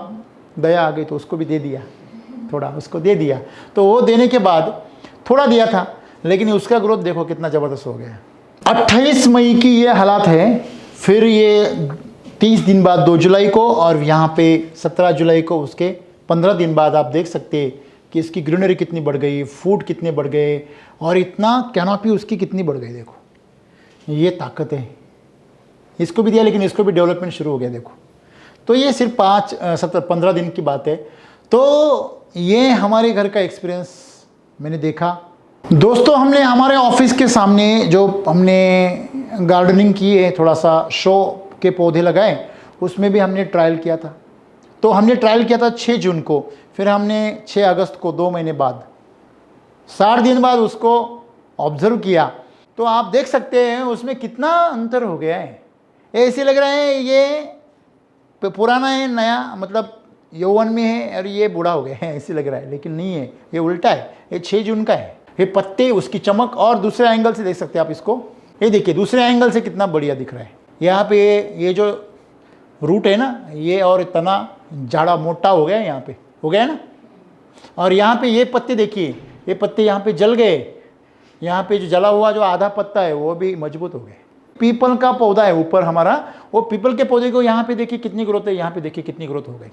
दया आ गई तो उसको भी दे दिया, थोड़ा उसको दे दिया। तो वो देने के बाद थोड़ा दिया था, लेकिन उसका ग्रोथ देखो कितना ज़बरदस्त हो गया। 28 मई की ये हालात है। फिर ये 30 दिन बाद 2 जुलाई को, और यहाँ पे 17 जुलाई को, उसके 15 दिन बाद आप देख सकते हैं कि इसकी ग्रीनरी कितनी बढ़ गई, फूड कितने बढ़ गए, और इतना कैनोपी उसकी कितनी बढ़ गई। देखो ये ताकत है, इसको भी दिया, लेकिन इसको भी डेवलपमेंट शुरू हो गया देखो। तो ये सिर्फ 15 दिन की बात है। तो ये हमारे घर का एक्सपीरियंस मैंने देखा। दोस्तों हमने हमारे ऑफिस के सामने जो हमने गार्डनिंग की है, थोड़ा सा शो के पौधे लगाए, उसमें भी हमने ट्रायल किया था। तो हमने ट्रायल किया था 6 जून को, फिर हमने 6 अगस्त को, 2 महीने बाद, 60 दिन बाद उसको ऑब्ज़र्व किया। तो आप देख सकते हैं उसमें कितना अंतर हो गया है। ऐसे लग रहा है ये पुराना है, नया मतलब यौवन में है और ये बूढ़ा हो गया है, ऐसे लग रहा है, लेकिन नहीं है, ये उल्टा है। ये 6 जून का है। ये पत्ते, उसकी चमक, और दूसरे एंगल से देख सकते हैं आप इसको। ये देखिए दूसरे एंगल से कितना बढ़िया दिख रहा है। यहाँ पे ये जो रूट है ना, ये और तना जाड़ा मोटा हो गया है, यहाँ पे हो गया है ना। और यहाँ पे ये पत्ते देखिए, ये पत्ते यहाँ पे जल गए, यहाँ पे जो जला हुआ जो आधा पत्ता है वो भी मजबूत हो गए। पीपल का पौधा है ऊपर हमारा, वो पीपल के पौधे को यहाँ पे देखिए कितनी ग्रोथ है, यहाँ पे देखिए कितनी ग्रोथ हो गई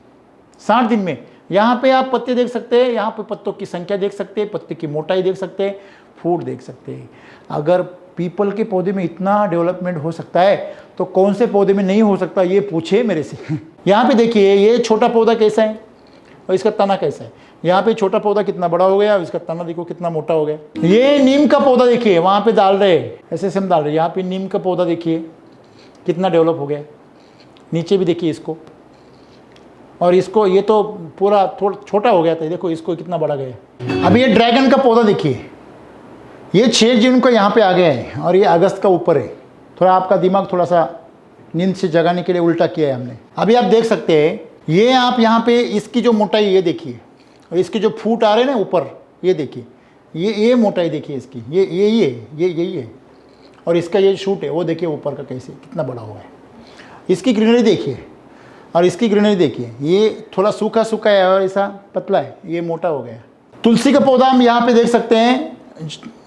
60 दिन में। यहाँ पे आप पत्ते देख सकते हैं, यहाँ पे पत्तों की संख्या देख सकते हैं, पत्ते की मोटाई देख सकते हैं, फूट देख सकते हैं। अगर पीपल के पौधे में इतना डेवलपमेंट हो सकता है तो कौन से पौधे में नहीं हो सकता, ये पूछे मेरे से। यहाँ पे देखिए ये छोटा पौधा कैसा है और इसका तना कैसा है। यहाँ पे छोटा पौधा कितना बड़ा हो गया और इसका तना देखो कितना मोटा हो गया। ये नीम का पौधा देखिए, वहाँ पे डाल रहे SSM डाल रहे, यहाँ पे नीम का पौधा देखिए कितना डेवलप हो गया। नीचे भी देखिए इसको, और इसको ये तो पूरा थोड़ा छोटा हो गया था, देखो इसको कितना बड़ा गया। अभी ये ड्रैगन का पौधा देखिए, ये 6 जून को यहाँ पे आ गया है और ये अगस्त का ऊपर है। थोड़ा आपका दिमाग थोड़ा सा नींद से जगाने के लिए उल्टा किया है हमने। अभी आप देख सकते हैं, ये आप यहाँ पे इसकी जो मोटाई ये देखिए, और इसके जो फूट आ रहे हैं ना ऊपर, ये देखिए, ये मोटाई देखिए इसकी, ये यही है। और इसका ये शूट है वो देखिए ऊपर का कैसे कितना बड़ा हुआ है। इसकी ग्रीनरी देखिए और इसकी ग्रीनरी देखिए, ये थोड़ा सूखा सूखा है और ऐसा पतला है, ये मोटा हो गया। तुलसी का पौधा हम यहाँ पे देख सकते हैं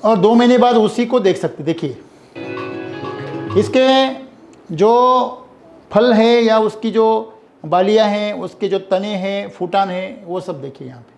और 2 महीने बाद उसी को देख सकते। देखिए इसके जो फल है या उसकी जो बालियाँ हैं, उसके जो तने हैं, फूटान है, वो सब देखिए यहाँ पे।